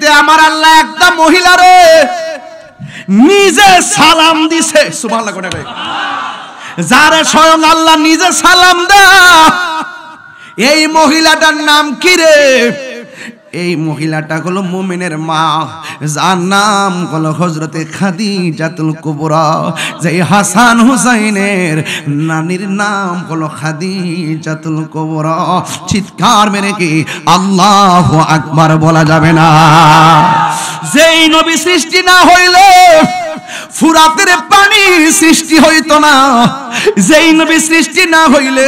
পৃথিবীতে আমার আল্লাহ একটা মহিলারে নিজে সালাম দিছে, সুবহানাল্লাহ কোনে কয়, যারে স্বয়ং আল্লাহ নিজে সালাম দেয়। এই মহিলাটার নাম কি রে? এই মহিলাটা হলো মুমিনের মা, যার নাম হলো হযরতে খাদিজাতুল কুবরা। যেই হাসান হুসাইনের নানির নাম হলো খাদিজাতুল কুবরা। চিৎকার মেরে কি আল্লাহু আকবার বলা যাবে না? যেই নবী সৃষ্টি না হইলে ফুরাতের পানির সৃষ্টি হইতো না, যেই নবী সৃষ্টি না হইলে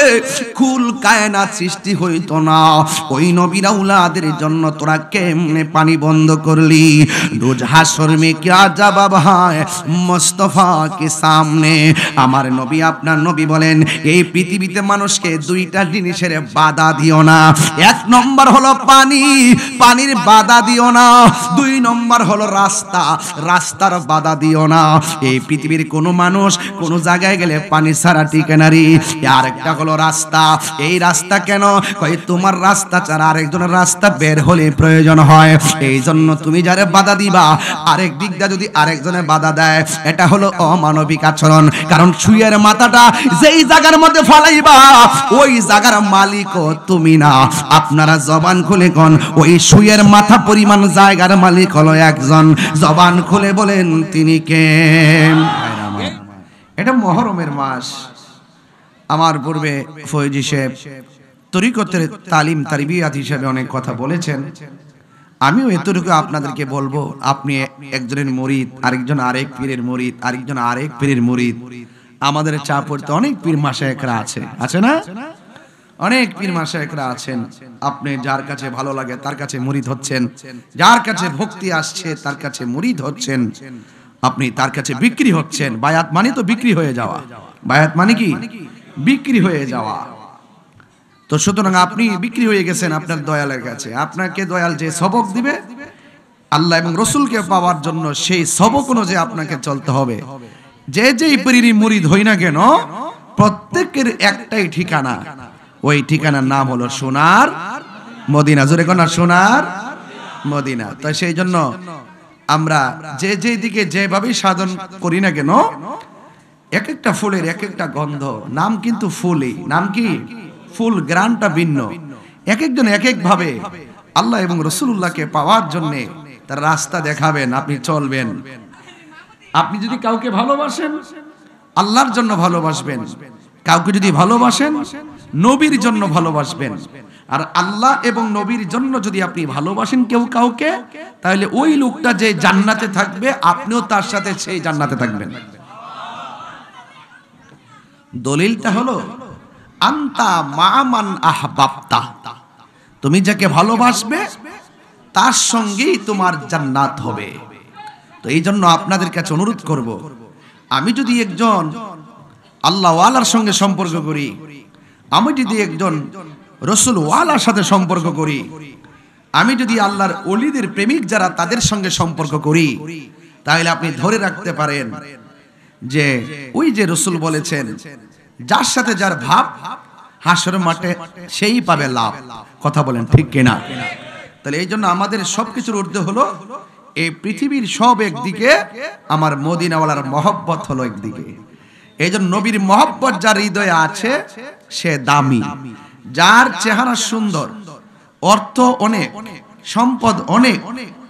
কুল কায়নাত সৃষ্টি হইতো না। ওই নবীর আওলাদের জন্য তোরা কেমনে পানি বন্ধ করলি? রোজ হাসর মে क्या জবাব হয় মুস্তাফা কে সামনে। আমার নবী আপনার নবী বলেন, এই পৃথিবীতে মানুষকে দুইটা জিনিসের বাধা দিও না। এক নম্বর হলো পানি, পানির বাধা দিও না। দুই নম্বর হলো রাস্তা, রাস্তার বাধা দিও না। এই পৃথিবীর কোনো মানুষ কোনো জায়গায় গেলে পানি ছাড়া টিকে না রে। আর একটা হলো রাস্তা। এই রাস্তা কেন কই, তোমার রাস্তা ছাড়া আরেকজনের রাস্তা বের হলে প্রয়োজন হয়। এই জন্য তুমি যারে বাধা দিবা, আরেক দিকটা যদি আরেকজনে বাধা দেয়, এটা হলো অমানবিক আচরণ। কারণ সুয়ের মাথাটা যেই জায়গার মধ্যে ফলাইবা, ওই জায়গার মালিকও তুমি না। আপনারা জবান খুলে কোন, ওই সুয়ের মাথা পরিমাণ জায়গার মালিক হলো একজন। জবান খুলে বলেন তিনি কে? এটা মুহররমের মাস। আমার পূর্বে ফয়জি সাহেব তরিকতের তালিম তারবিয়াত হিসেবে অনেক কথা বলেছেন। আমিও এতটুকু আপনাদেরকে বলবো, আপনি একজনের মুরিদ, আরেকজন আরেক পীরের মুরিদ, আরেকজন আরেক পীরের মুরিদ। আমাদের চা পড়তে অনেক পীর মাশায়েখরা আছে না? অনেক পীর মাশায়েখরা আছেন। আপনি যার কাছে ভালো লাগে তার কাছে মুরিদ হচ্ছেন, যার কাছে ভক্তি আসছে তার কাছে মুরিদ হচ্ছেন, আপনি তার কাছে বিক্রি হচ্ছেন। বায়াত মানে তো বিক্রি হয়ে যাওয়া। বায়াত মানে কি? বিক্রি হয়ে যাওয়া। তো সুতরাং আপনি বিক্রি হয়ে গেছেন আপনার দয়ালের কাছে। আপনাকে দয়াল যে সবক দিবে আল্লাহ এবং রসুলকে পাওয়ার জন্য, সেই সবক অনুযায়ী আপনাকে চলতে হবে। যে যেই পীরেরই মুরিদ হই না কেন, প্রত্যেকের একটাই ঠিকানা। ওই ঠিকানার নাম হলো সোনার মদিনা। জোরে কোন, সোনার মদিনা। তো সেই জন্য আমরা যে যেই দিকে যেভাবে সাধন করি না কেন, এক একটা ফুলের এক একটা গন্ধ। নাম কিন্তু ফুলই, নাম কি? ফুল। গ্রানটা ভিন্ন। এক একজন এক এক ভাবে আল্লাহ এবং রাসূলুল্লাহকে পাওয়ার জন্য তার রাস্তা দেখাবেন, আপনি চলবেন। আপনি যদি কাউকে ভালোবাসেন, আল্লাহর জন্য ভালোবাসবেন। কাউকে যদি ভালোবাসেন, নবীর জন্য ভালোবাসবেন। আর আল্লাহ এবং নবীর জন্য যদি আপনি ভালোবাসেন কেউ কাউকে, তাহলে ওই লোকটা যে জান্নাতে থাকবে, আপনিও তার সাথে সেই জান্নাতে থাকবেন। দলিলটা হলো আনতা মামান আহবাবতা, তুমি যাকে ভালোবাসবে তার সঙ্গেই তোমার জান্নাত হবে। তো এই জন্য আপনাদের কাছে অনুরোধ করব, আমি যদি একজন আল্লাহ ওয়ালার সঙ্গে সম্পর্ক করি, আমি যদি একজন রসুল ওয়ালার সাথে সম্পর্ক করি, আমি যদি আল্লাহর ওলিদের প্রেমিক যারা তাদের সঙ্গে সম্পর্ক করি, তাহলে আপনি ধরে রাখতে পারেন যে ওই যে রসুল বলেছেন, যার সাথে যার ভাব হাসর মাঠে সেই পাবে লাভ। কথা বলেন ঠিক কিনা? তাহলে এই জন্য আমাদের সবকিছুর ঊর্ধ্বে হলো এই পৃথিবীর সব একদিকে, আমার মদিনাওয়ালার মহব্বত হলো একদিকে। এই জন্য নবীর মহব্বত যার হৃদয়ে আছে সে দামি। যার চেহারা সুন্দর, অর্থ অনেক, সম্পদ অনেক,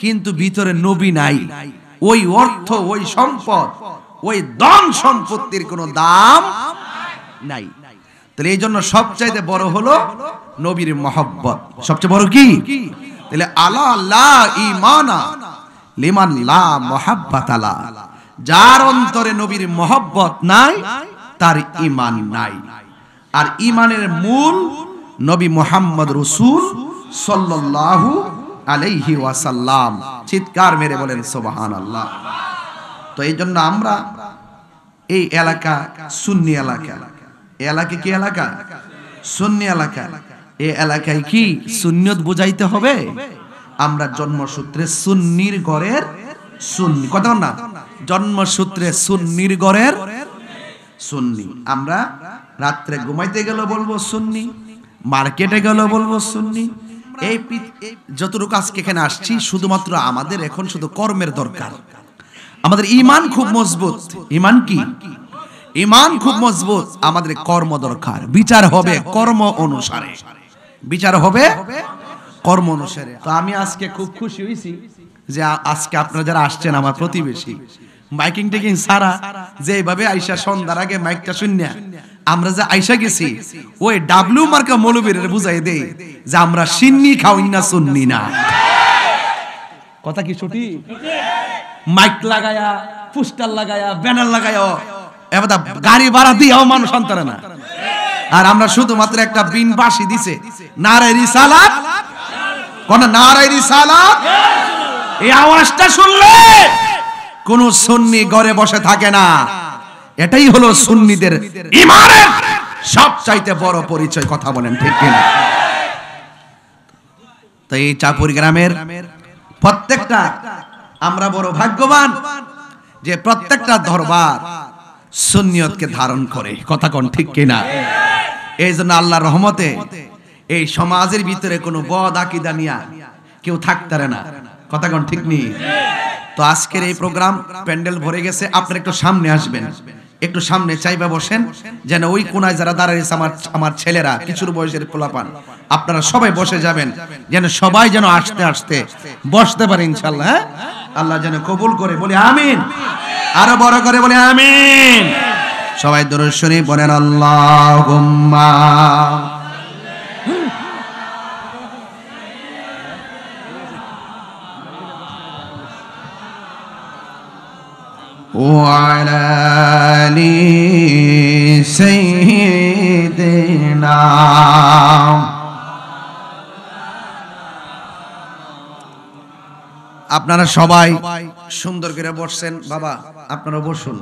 কিন্তু ভিতরে নবী নাই, ওই অর্থ, ওই সম্পদ, ওই ধন সম্পত্তির কোনো দাম নাই। তাহলে এই জন্য সবচাইতে বড় হলো নবীর মহব্বত। সবচেয়ে বড় কি? তাহলে আলা লা ঈমানা লিমান লা মুহাব্বাতা লা, যার অন্তরে নবীর মহব্বত নাই তার ঈমান নাই। আর ঈমানের মূল নবী মুহাম্মদ রাসূল সাল্লাল্লাহু আলাইহি ওয়াসাল্লাম। চিৎকার মেরে বলেন সুবহানাল্লাহ। তো এই জন্য আমরা এই এলাকা সুন্নি এলাকা। এই এলাকা কি এলাকা? সুন্নি এলাকা। এই এলাকায় কি সুন্নিয়ত বুঝাইতে হবে? আমরা জন্মসূত্রে সুন্নির ঘরের সুন্নি। কথা না, জন্মসূত্রে সুন্নির ঘরের সুন্নি। আমরা রাত্রে ঘুমাইতে গেল বলবো সুন্নি, মার্কেটে গেল বলবো সুন্নি, এই যতটুকু আজকে এখানে আসছি শুধুমাত্র আমাদের এখন শুধু কর্মের দরকার। আমাদের ঈমান খুব মজবুত। ঈমান কি? ঈমান খুব মজবুত। আমাদের কর্ম দরকার। বিচার হবে কর্ম অনুসারে, বিচার হবে কর্ম অনুসারে। তো আমি আজকে খুব খুশি হয়েছি যে আজকে আপনারা যারা আসছেন আমার প্রতিবেশী, মাইকিং টেকিং সারা যেভাবে আইসা সন্ধ্যার আগে মাইকটা শুনিয়া আমরা যে আইসা গেছি, ওই ডাব্লিউ মার্কা মৌলবীর বুঝাই দেই যে আমরা সিন্নি খাওয়াই না, সুন্নি না। কথা কি সঠিক? মাইক লাগায়া, পোস্টার লাগায়া, ব্যানার লাগায়া, এবার গাড়ি ভাড়া দিয়েও মানুষ আনতারে না। আর আমরা শুধুমাত্র একটা বিন বাঁশি দিছে, নারায়ে রিসালাত, কোন নারায়ে রিসালাত, এই আওয়াজটা শুনলে কোন সুন্নি ঘরে বসে থাকে না। এটাই হলো সুন্নিদের ঈমানের সবচাইতে বড় পরিচয়। কথা বলেন ঠিক কিনা? তো এই চাপুর গ্রামের প্রত্যেকটা আমরা বড় ভাগ্যবান যে প্রত্যেকটা দরবার সুন্নিয়তকে ধারণ করে। কথা কোন ঠিক কিনা? এই জন্য আল্লাহর রহমতে এই সমাজের ভিতরে কোনো বদ আকীদা নিয়া কেউ থাকতারে না। কথা কোন ঠিক নেই? তো আজকের এই প্রোগ্রাম প্যান্ডেল ভরে গেছে, আপনারা একটু সামনে আসবেন, একটু সামনে চাইবা বসেন, যেন ওই কোনায় যারা দাঁড়িয়েছে আমার ছেলেরা, কিছুর বয়সের পোলাপান, আপনারা সবাই বসে যাবেন, যেন সবাই যেন আস্তে আস্তে বসতে পারে ইনশাআল্লাহ। হ্যাঁ, আল্লাহ যেন কবুল করে, বলি আমিন। আরো বড় করে বলি আমিন। সবাই দরুদ শরীফ বলেন আল্লাহুম্মা। وعلى آل سيدنا। আপনারা সবাই সুন্দর করে বসছেন। বাবা আপনারা বসুন,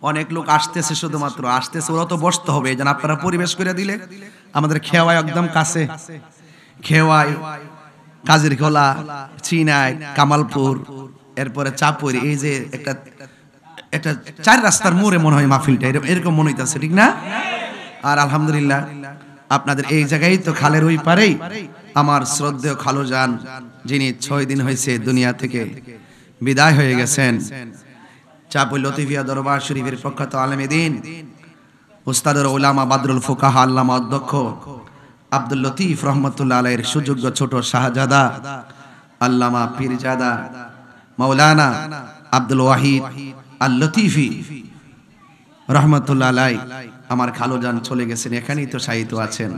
অনেক লোক আসতেছে, শুধুমাত্র আসতেছে, ওরা তো বসতে হবে। যেন আপনারা পরিবেশ করে দিলে আমাদের খেওয়াই একদম কাছে, খেওয়াই, কাজের খোলা, চিনাই, কামালপুর, এরপরে চাপুর, এই যে একটা একটা 4 রাস্তার মোড়ে মনে হয় মাহফিলটা, এরকম মনে হইতাছে, ঠিক না? আর আলহামদুলিল্লাহ আপনাদের এই জায়গায় তো খালের ওই পারেই আমার শ্রদ্ধেয় খালুজান, যিনি 6 দিন হয়েছে দুনিয়া থেকে বিদায় হয়ে গেছেন, চাপুর লতিফিয়া দরবার শরীফের প্রখ্যাত আলেমে দ্বীন, উস্তাদুল উলামা, বাদরুল ফুকাহা, আল্লামা অধ্যক্ষ আব্দুল লতিফ রহমতুল্লাহ আলাইহির সুযোগ্য ছোট শাহজাদা আল্লামা পীরজাদা মাওলানা আব্দুল ওয়াহিদ আল লতিফি রহমতুল্লাহ আলাই আমার খালুজান চলে গেছেন, এখানেই তো শায়িত আছেন।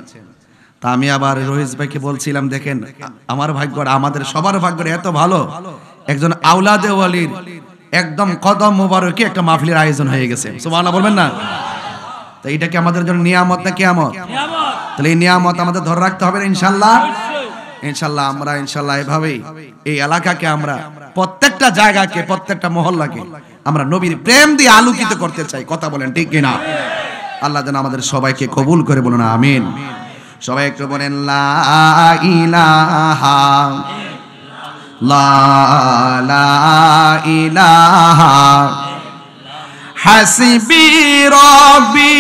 তা আমি আবার রহিস ভাইকে বলছিলাম, দেখেন আমার ভাগ্য, আমাদের সবার ভাগ্য এত ভালো, একজন আওলাদে ওয়ালির একদম কদম মোবারকে একটা মাহফিলের আয়োজন হয়ে গেছে। সুবহানাল্লাহ বলবেন না? তো এটা কি আমাদের জন্য নিয়ামত না কিয়ামত? তাহলে এই নিয়ামত আমাদের ধরে রাখতে হবে ইনশাআল্লাহ। ইনশাআল্লাহ আমরা ইনশাআল্লাহ এভাবেই এই এলাকাকে, আমরা প্রত্যেকটা জায়গাকে, প্রত্যেকটা মহল্লাকে আমরা নবীর প্রেম দিয়ে আলোকিত করতে চাই। কথা বলেন ঠিক কিনা? আল্লাহ যেন আমাদের সবাইকে কবুল করে, বলুন আমিন। সবাই একটু বলেন লা ইলাহা লা ইলাহা হাসবি রব্বি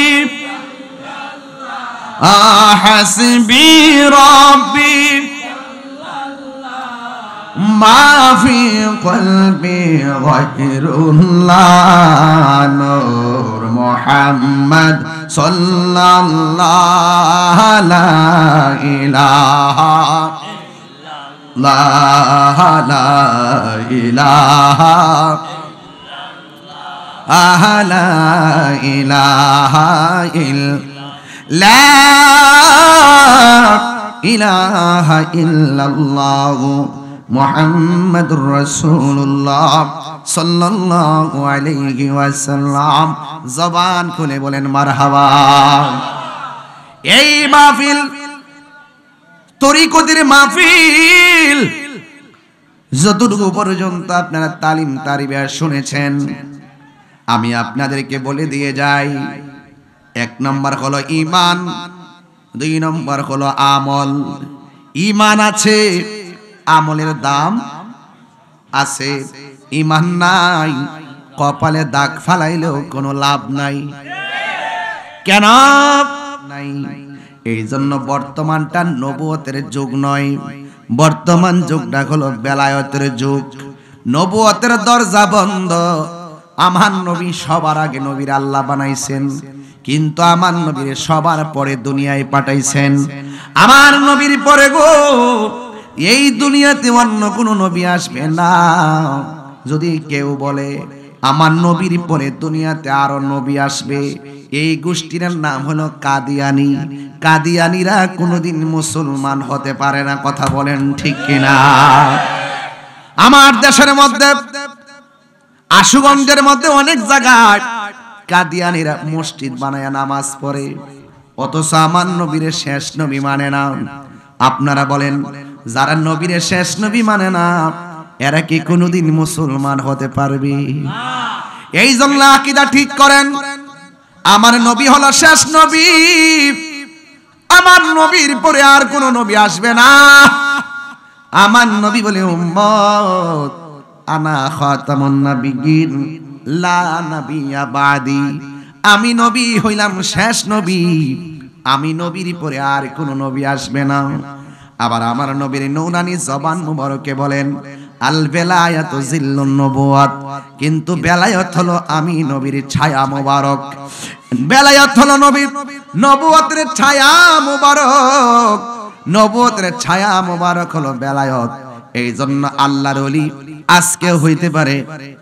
হাসবি রব্বি মা ফি কলবি গায়রুল্লাহ নূর মুহাম্মদ সাল্লাল্লাহু লা ইলাহা লা ইলাহা লা ইলাহা লা ইলাহা ইল্লাল্লাহু মুহাম্মাদুর রাসূলুল্লাহ সাল্লাল্লাহু আলাইহি ওয়াসাল্লাম। জবান খুলে বলেন মারহাবা। এই মাহফিল তরিকতের মাহফিল, যতটুকু পর্যন্ত আপনারা তালিম তারিবে শুনেছেন, আমি আপনাদেরকে বলে দিয়ে যাই, 1 নম্বর হলো ঈমান, 2 নম্বর হলো আমল। ঈমান আছে, আমলের দাম আছে। ঈমান নাই, কপালে দাগ ফালাইলেও কোনো লাভ নাই। কেন নাই? এই জন্য বর্তমানটা নবুয়তের যুগ নয়, বর্তমান যুগটা হলো বেলায়েতের যুগ। নবুয়তের দরজা বন্ধ। আমার নবী সবার আগে নবীর আল্লাহ বানাইছেন, কিন্তু আমার নবীর সবার পরে দুনিয়ায় পাঠাইছেন। আমার নবীর পরে গো এই দুনিয়াতে অন্য কোনো নবী আসবে না। যদি কেউ বলে আমার নবীর পরে দুনিয়াতে আরো নবী আসবে, এই গোষ্ঠীর নাম হলো কাদিয়ানি। কাদিয়ানিরা কোনোদিন মুসলমান হতে পারে না। কথা বলেন ঠিক কিনা? আমার দেশের মধ্যে আশুগঞ্জের মধ্যে অনেক জায়গায় কাদিয়ানিরা মসজিদ বানায় নামাজ পড়ে, অথচ আমার নবীর শেষ নবী মানে না। আপনারা বলেন, যারা নবীর শেষ নবী মানে না এরা কি কোনোদিন মুসলমান হতে পারবে? এই জন্য আকীদা ঠিক করেন, আমার নবী হলো শেষ নবী, আমার নবীর পরে আর কোন নবী আসবে না। আমার নবী বলে উম্মত আনা খাতামুন নাবিয়্যিন লা নাবিয়্যা বাদি, আমি নবী হইলাম শেষ নবী, আমি নবীর পরে আর কোন নবী আসবে না। আবার আমার নবীর নূরানি জবান মুবারকে বলেন আল বেলায়াতু জিল্লুন নবুয়াত, কিন্তু বেলায়েত হলো আমি নবীর ছায়া মুবারক। বেলায়েত হলো নবীর নবুয়তের ছায়া মুবারক, নবুয়তের ছায়া মুবারক হলো বেলায়েত। এই জন্য আল্লাহর ওলি আজকে হইতে পারে,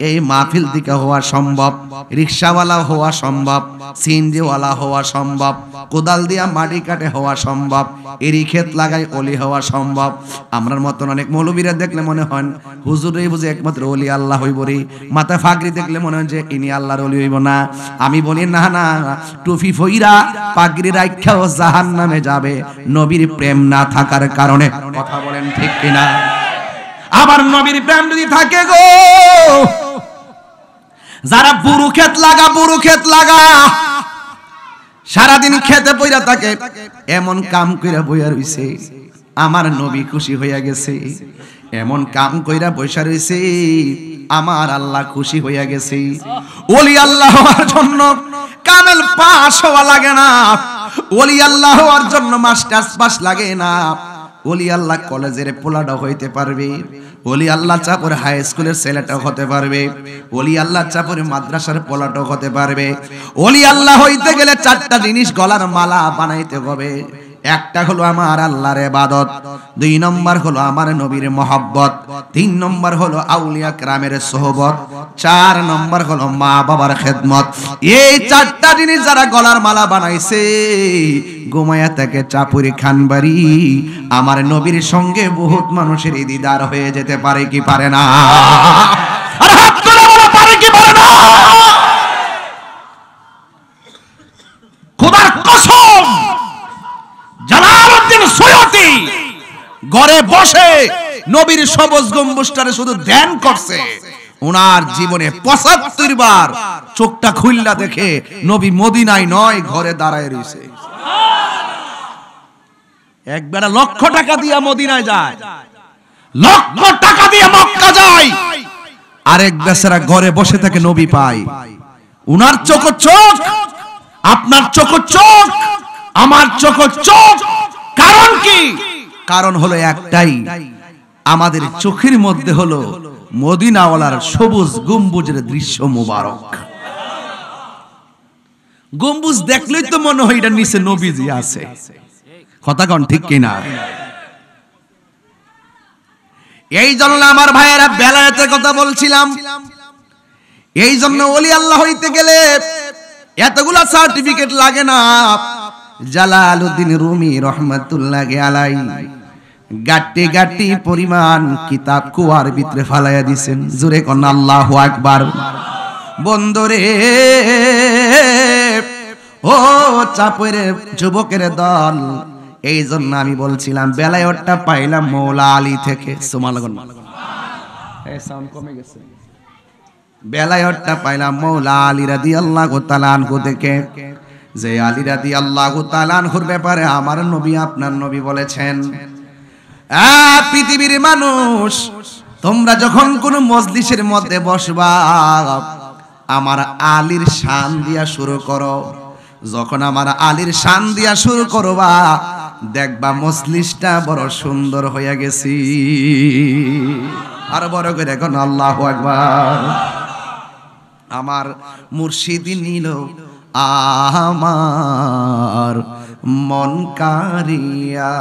এই মাহফিল থেকে হওয়া সম্ভব, রিকশাওয়ালা হওয়া সম্ভব, সিএনজিওয়ালা হওয়া সম্ভব, কোদাল দিয়া মাটি কাটে হওয়া সম্ভব, এরি ক্ষেত লাগাই অলি হওয়া সম্ভব। আমরার মতন অনেক মৌলবীরা দেখলে মনে হয় হুজুরই বুঝে একমাত্র অলি আল্লাহ হইব রে, মাথায় ফাগড়ি দেখলে মনে হয় যে ইনি আল্লাহর অলি হইব না। আমি বলি না না, টুপি ফইরা পাগড়ি রাখাও জাহান্নামে যাবে নবীর প্রেম না থাকার কারণে। কথা বলেন ঠিক কিনা? আবার নবীর প্রেম যদি থাকে গো, যারা বুরু ক্ষেত লাগা সারাদিন খেতে বইরা থাকে, এমন কাম কইরা বইয়া রইছে, আমার নবী খুশি হইয়া গেছে। এমন কাম কইরা বইসা রইছে, আমার আল্লাহ খুশি হইয়া গেছে। ওলি আল্লাহ হওয়ার জন্য কামেল পাস হওয়া লাগে না, ওলি আল্লাহ হওয়ার জন্য মাস্টার্স পাস লাগে না। ওলি আল্লাহ কলেজের পোলাটা হইতে পারবে, ওলি আল্লাহ চাপরে হাই স্কুলের ছেলেটাও হতে পারবে, ওলি আল্লাহ চাপরে মাদ্রাসার পোলাটাও হতে পারবে। ওলি আল্লাহ হইতে গেলে চারটা জিনিস গলার মালা বানাইতে হবে। একটা হলো আমার আল্লাহর ইবাদত, দুই নম্বর হলো আমার নবীর মহব্বত, তিন নম্বর হলো আউলিয়া কেরামের সোহবত, চার নম্বর হলো মা বাবার খেদমত। এই চারটা জিনিস যারা গলার মালা বানাইছে, ঘুমায়া থেকে চাপুরি খানবাড়ি আমার নবীর সঙ্গে বহুত মানুষের দিদার হয়ে যেতে পারে কি পারে না? আর হাত তুলে বলো, পারে কি পারে না? খোদার কসম, জালালউদ্দিন সৈয়দী ঘরে বসে নবীর সবুজ গম্বুজটারে শুধু ধ্যান করছে। ওনার জীবনে ৭৫ বার চোখটা খুললা দেখে নবী মদিনায় নয় ঘরে দাঁড়ায় রইছে। একবার লক্ষ টাকা দিয়া মদিনায় যায়, লক্ষ টাকা দিয়ে মক্কা যায়, আরেক বেচারা ঘরে বসে থাকে নবী পায়। উনার চোখ চোখ, আপনার চোখ চোখ, আমার চোখ চোখ। কারণ কি? কারণ হলো একটাই, আমাদের চোখের মধ্যে হলো মদিনাওয়ালার সবুজ গম্বুজের দৃশ্য মুবারক। গম্বুজ দেখলেই তো মনে হয় এটা নিচে নবীজি আছে। কথা কোন ঠিক কিনা? এই জন্য আমার ভাইয়েরা বেলায়েতের কথা বলছিলাম। এই জন্য ওলি আল্লাহ হইতে গেলে এতগুলা সার্টিফিকেট লাগে না। জালালউদ্দিন রুমি রহমাতুল্লাহি আলাইহি গাটি গাটি পরিমাণ কিতাব কুয়ার ভিতরে ফালাইয়া দিবেন। জোরে কোন আল্লাহু আকবার। বন্ধুরে ও চাপের যুবকের দল, এই জন্য আমি বলছিলাম বেলায়েতটা পাইলাম মৌলা আলী থেকে। সুবহানাল্লাহ। এই সাউন্ড কমে গেছে। বেলায়েতটা পাইলাম মৌলা আলী রাদিয়াল্লাহু তাআলা আনহু থেকে। যে আলী রাদিয়াল্লাহু তাআলা আনহুর ব্যাপারে আমার নবী আপনার নবী বলেছেন, পৃথিবীর মানুষ তোমরা যখন কোন মজলিসের মধ্যে বসবা, আমার আলীর শান দিয়া শুরু করো। যখন আমার আলীর শান দিয়া শুরু করবা দেখবা মজলিসটা বড় সুন্দর হয়ে গেছি। আর বড় করে এখন আল্লাহু আকবার। আমার মুর্শিদ নিল আমার মন কারিয়া,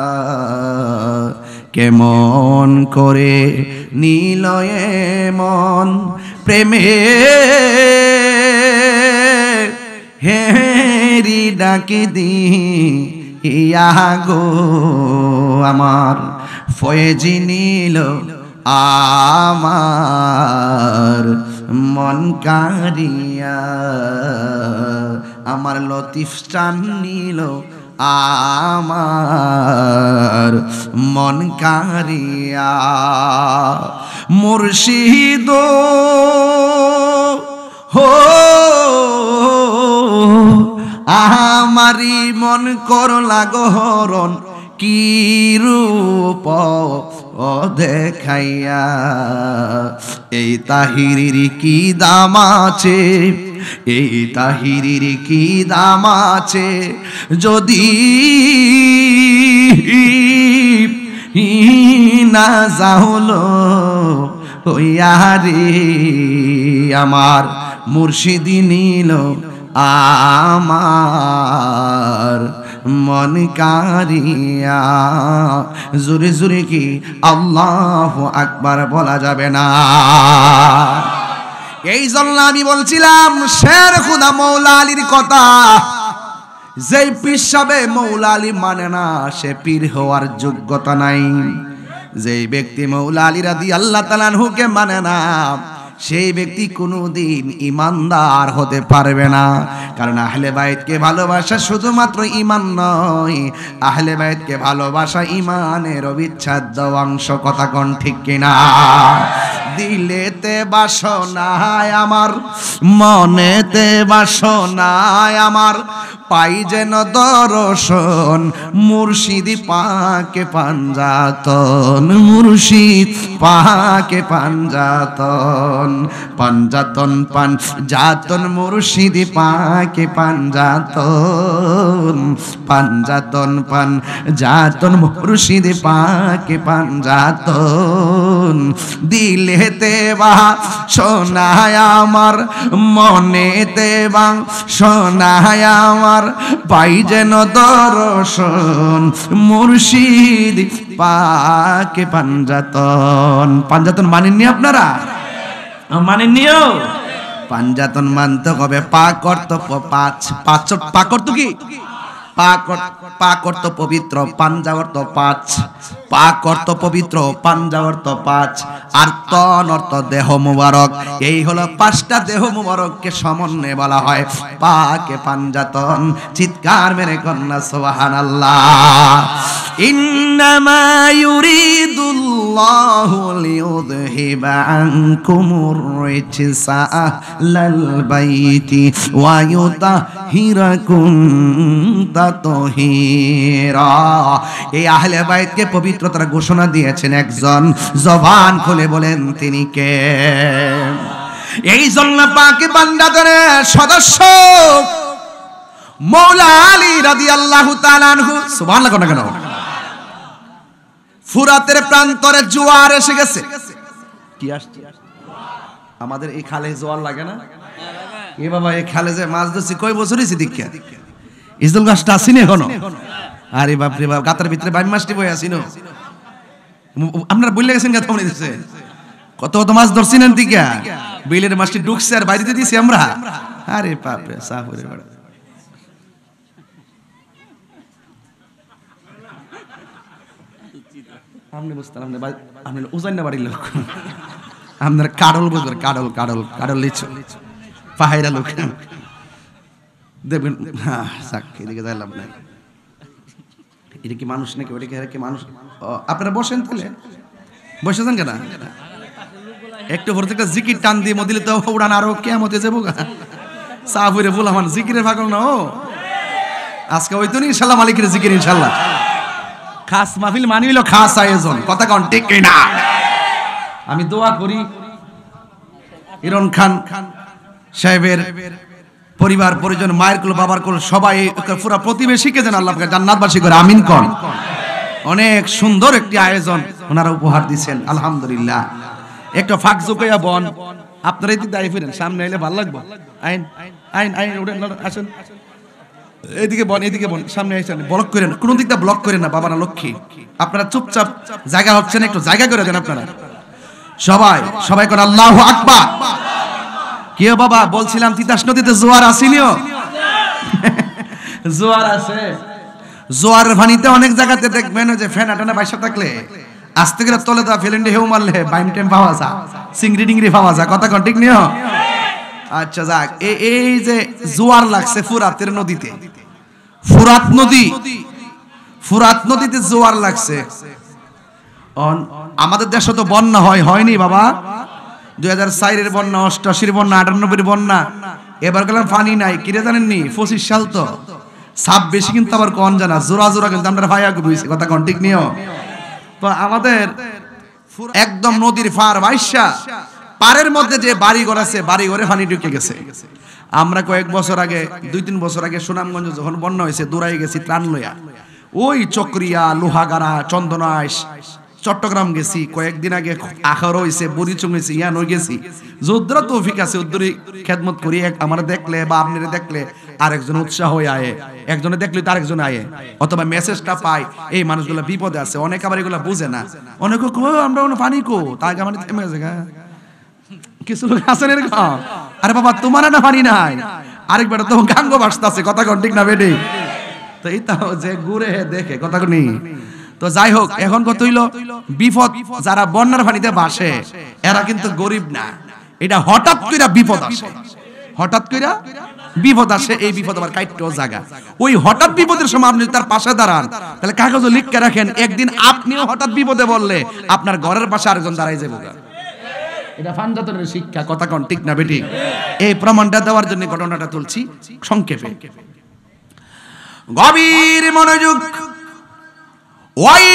কেমন করে নিল মন প্রেমে হেরি ডাকি দিয়া গো আমার ফয়েজি নিল আমার মন কারিয়া, আমার লতিফ চান নিল আমার মন কারিয়া। মুর্শিদ হো আমারি মন করলা গহরণ কি রূপ ও দেখাইয়া, এই তাহিরির কি দাম আছে, এই তাহিরির কি দাম আছে, যদি না যাহলো হইয়া রে আমার মুর্শিদি নিল আমার মন কারিয়া। জোরে জোরে কি আল্লাহু আকবার বলা যাবে না? এই জন্য আমি বলছিলাম শের খুদা মৌলা আলীর কথা, যেই পীর সাহেব মৌলা আলী মানে না সে পীর হওয়ার যোগ্যতা নাই। যেই ব্যক্তি মৌলা আলী রাদিয়াল্লাহু তাআলা আনহুকে মানে না সেই ব্যক্তি কোনোদিন ঈমানদার হতে পারবে না। কারণ আহলে বাইতকে ভালোবাসা শুধুমাত্র ঈমান নয়, আহলে বাইতকে ভালোবাসা ঈমানের অবিচ্ছেদ্য অংশ। কথা কোন ঠিক কিনা? দিলেতে বাসনায় আমার, মনেতে বাসনায় আমার, পাই যেন দর্শন মুর্শিদি পাকে পাঞ্জাতন, মুর্শিদ পাকে পাঞ্জাতন, পাঞ্জাতন পাঞ্জাতন মুর্শিদি পাকে পাঞ্জাতন, পাঞ্জাতন পাঞ্জাতন মুর্শিদি পাকে পাঞ্জাতন। দিলেতে বা সোনায় আমার, মনেতে বা সোনায় আমার, পাই যেন দর্শন মুর্শিদ পাকে পাঞ্জাতন। পাঞ্জাতন মানেননি আপনারা? মানেননিও? পাঞ্জাতন মানতে হবে। পাক অর্থ পাঁচ, পাক অর্থ কি? পাক অর্থ পবিত্র, পাঞ্জা অর্থ পাঁচ। পাক অর্থ পবিত্র, পাঞ্জা অর্থ পাঁচ, আর তন অর্থ দেহ মুবারক। এই হলো পাঁচটা দেহ মুবারককে সমন্বয়ে বলা হয় পাকে পাঞ্জাতন। চিৎকার মেরে কন্যা সুবহানাল্লাহ। ইন্নামা ইউরিদুল্লাহু লিইউযহিবা আনকুমুর রিজসা আহলাল বাইতি ওয়া ইউতাহিরাকুম তাতহীরা। এই আহলে বাইতকে পবিত্রতার ঘোষণা দিয়েছেন একজন, জবান খুলে বলেন তিনি কে? এই জন্য পাকে পাঞ্জাতনের সদস্য মৌলা আলী রাদিয়াল্লাহু তাআলা আনহু। সুবহানাল্লাহ কোন কেন? ফুরাতের প্রান্তরে জোয়ার এসে গেছে। কি আসছে? আমাদের এই খালে জোয়ার লাগে না? এ বাবা এই খালে যে মাছ ধরছি কয় বছর হইছে দীক্ষা? ইজল গাছটা আসিনি এখনো? আরে বাপ রে বাপ, গাতার ভিতরে বাইম মাছটি বই আসিনো। আপনারা বললে গেছেন কথা মনে দিচ্ছে কত কত মাছ ধরছিলেন দীক্ষা, বিলের মাছটি ঢুকছে আর বাইরে দিয়েছি আমরা। আরে বাপ রে সাফরে বড় আপনি বুঝতেন, আপনি উজান না বাড়ির লোক, আপনার কাডল বুঝবেন, কাডল কাডল কাডল লিচু পাহাইরা লোক দেখবেন। হ্যাঁ সাক্ষী দিকে যাইলাম না, এটা কি মানুষ নাকি ওটা কি মানুষ? আপনারা বসেন তাহলে, বসেছেন কেন? একটু পর থেকে জিকির টান দিয়ে মদিলে তো উড়ান আরো কেমতে যাবো গা। সাফরে বল আমার জিকিরের ভাগল না ও আজকে ওই তো ইনশাল্লাহ মালিকের জিকির ইনশাল্লাহ। খাস মাহফিল মানি হইল খাস আয়োজন। কথা কন ঠিক কিনা? আমি দোয়া করি ইরন খান সাহেবের পরিবার পরিজন মায়ের কুল বাবার কুল সবাই পুরো প্রতিবেশীকে যেন আল্লাহ জান্নাতবাসী করে আমিন কোন। অনেক সুন্দর একটি আয়োজন ওনারা উপহার দিচ্ছেন আলহামদুলিল্লাহ। একটা ফাঁক জুকাইয়া বন আপনারা এদিকে দাঁড়িয়ে ফিরেন, সামনে এলে ভালো লাগবে। আইন আইন আইন উঠেন আসেন, এদিকে বন সামনে আসেন, ব্লক করেন, কোন দিকটা ব্লক করেন না বাবারা লক্ষ্মী। আপনারা চুপচাপ জায়গা হচ্ছেন, একটু জায়গা করে দেন আপনারা সবাই কোন আল্লাহু আকবার। কেউ বাবা বলছিলাম তিতাস নদীতে জোয়ার আসেনিও, জোয়ার আছে। জোয়ারের পানিতে অনেক জায়গাতে দেখবেন যে ফেনা টানা বাইসা থাকলে আস্তে করে তলে দেওয়া ফেলেন্ডে হেউ মারলে বাইম টেম পাওয়া যায়, চিংড়ি টিংড়ি পাওয়া যায়। কথা কোন ঠিক নিও? আচ্ছা যাক, এই যে জোয়ার লাগছে ফুরাতের নদীতে, ফুরাত নদীতে জোয়ার লাগছে। আমাদের দেশে তো বন্যা হয়নি বাবা। 2004-এর বন্যা, 88-এর বন্যা, 98-এর বন্যা, এবার গেলাম পানি নাই। কিরে জানেননি 25 সাল তো 26 কিন্তু আবার কন জানা জোড়া জোড়া কিন্তু আমরা ভাইয়া কইছে। কথা কোন ঠিক নিও? তো আমাদের একদম নদীর পার বাইশা পারের মধ্যে যে বাড়িঘর আছে, বাড়িঘরে পানি ঢুকে গেছে। আমরা কয়েক বছর আগে 2-3 বছর আগে সুনামগঞ্জ যখন বন্যা হয়েছে দৌড়াই গেছি ত্রাণ লইয়া। ওই চক্রিয়া, লোহাগাড়া, চন্দনাইশ, চট্টগ্রাম গেছি। কয়েকদিন আগে আখার হয়েছে, বরিচুং হয়েছে, ইয়ান হয়ে গেছি। যদ্রা তৌফিক আছে উদ্দরি খেদমত করি। আমার দেখলে বা আপনারা দেখলে আরেকজন উৎসাহ হয়ে আয়ে, একজনে দেখলে তো আরেকজন আয়ে, অথবা মেসেজটা পাই এই মানুষগুলো বিপদে আছে। অনেক আবার এগুলো বুঝে না, অনেকে আমরা পানি কো তাই আমার থেমে গেছে। কিছু লোক আছেন এরকম, আরে বাবা তোমার না পানি নাই, আরেকবার তো গাঙ্গ ভাসতাছে। কথা কোন ঠিক না বেটি? তো এই তাও যে ঘুরে দেখে কথা কোনি। তো যাই হোক, এখন কত হইল বিপদ, যারা বন্যার পানিতে ভাসে এরা কিন্তু গরিব না। এটা হঠাৎ কইরা বিপদ আসে, হঠাৎ কইরা বিপদ আসে। এই বিপদ আবার কাইট্টো জায়গা। ওই হঠাৎ বিপদের সময় আপনি তার পাশে দাঁড়ান, তাহলে কাগজে লিখে রাখেন, একদিন আপনিও হঠাৎ বিপদে বললে আপনার ঘরের পাশে আরেকজন দাঁড়াই যাবে। এটা ফান্ডাতনের শিক্ষা। কথা কোন ঠিক না বেটি? এই প্রমাণটা দেওয়ার জন্য ঘটনাটা তুলছি সংক্ষেপে। গভীর মনোযোগ। ওই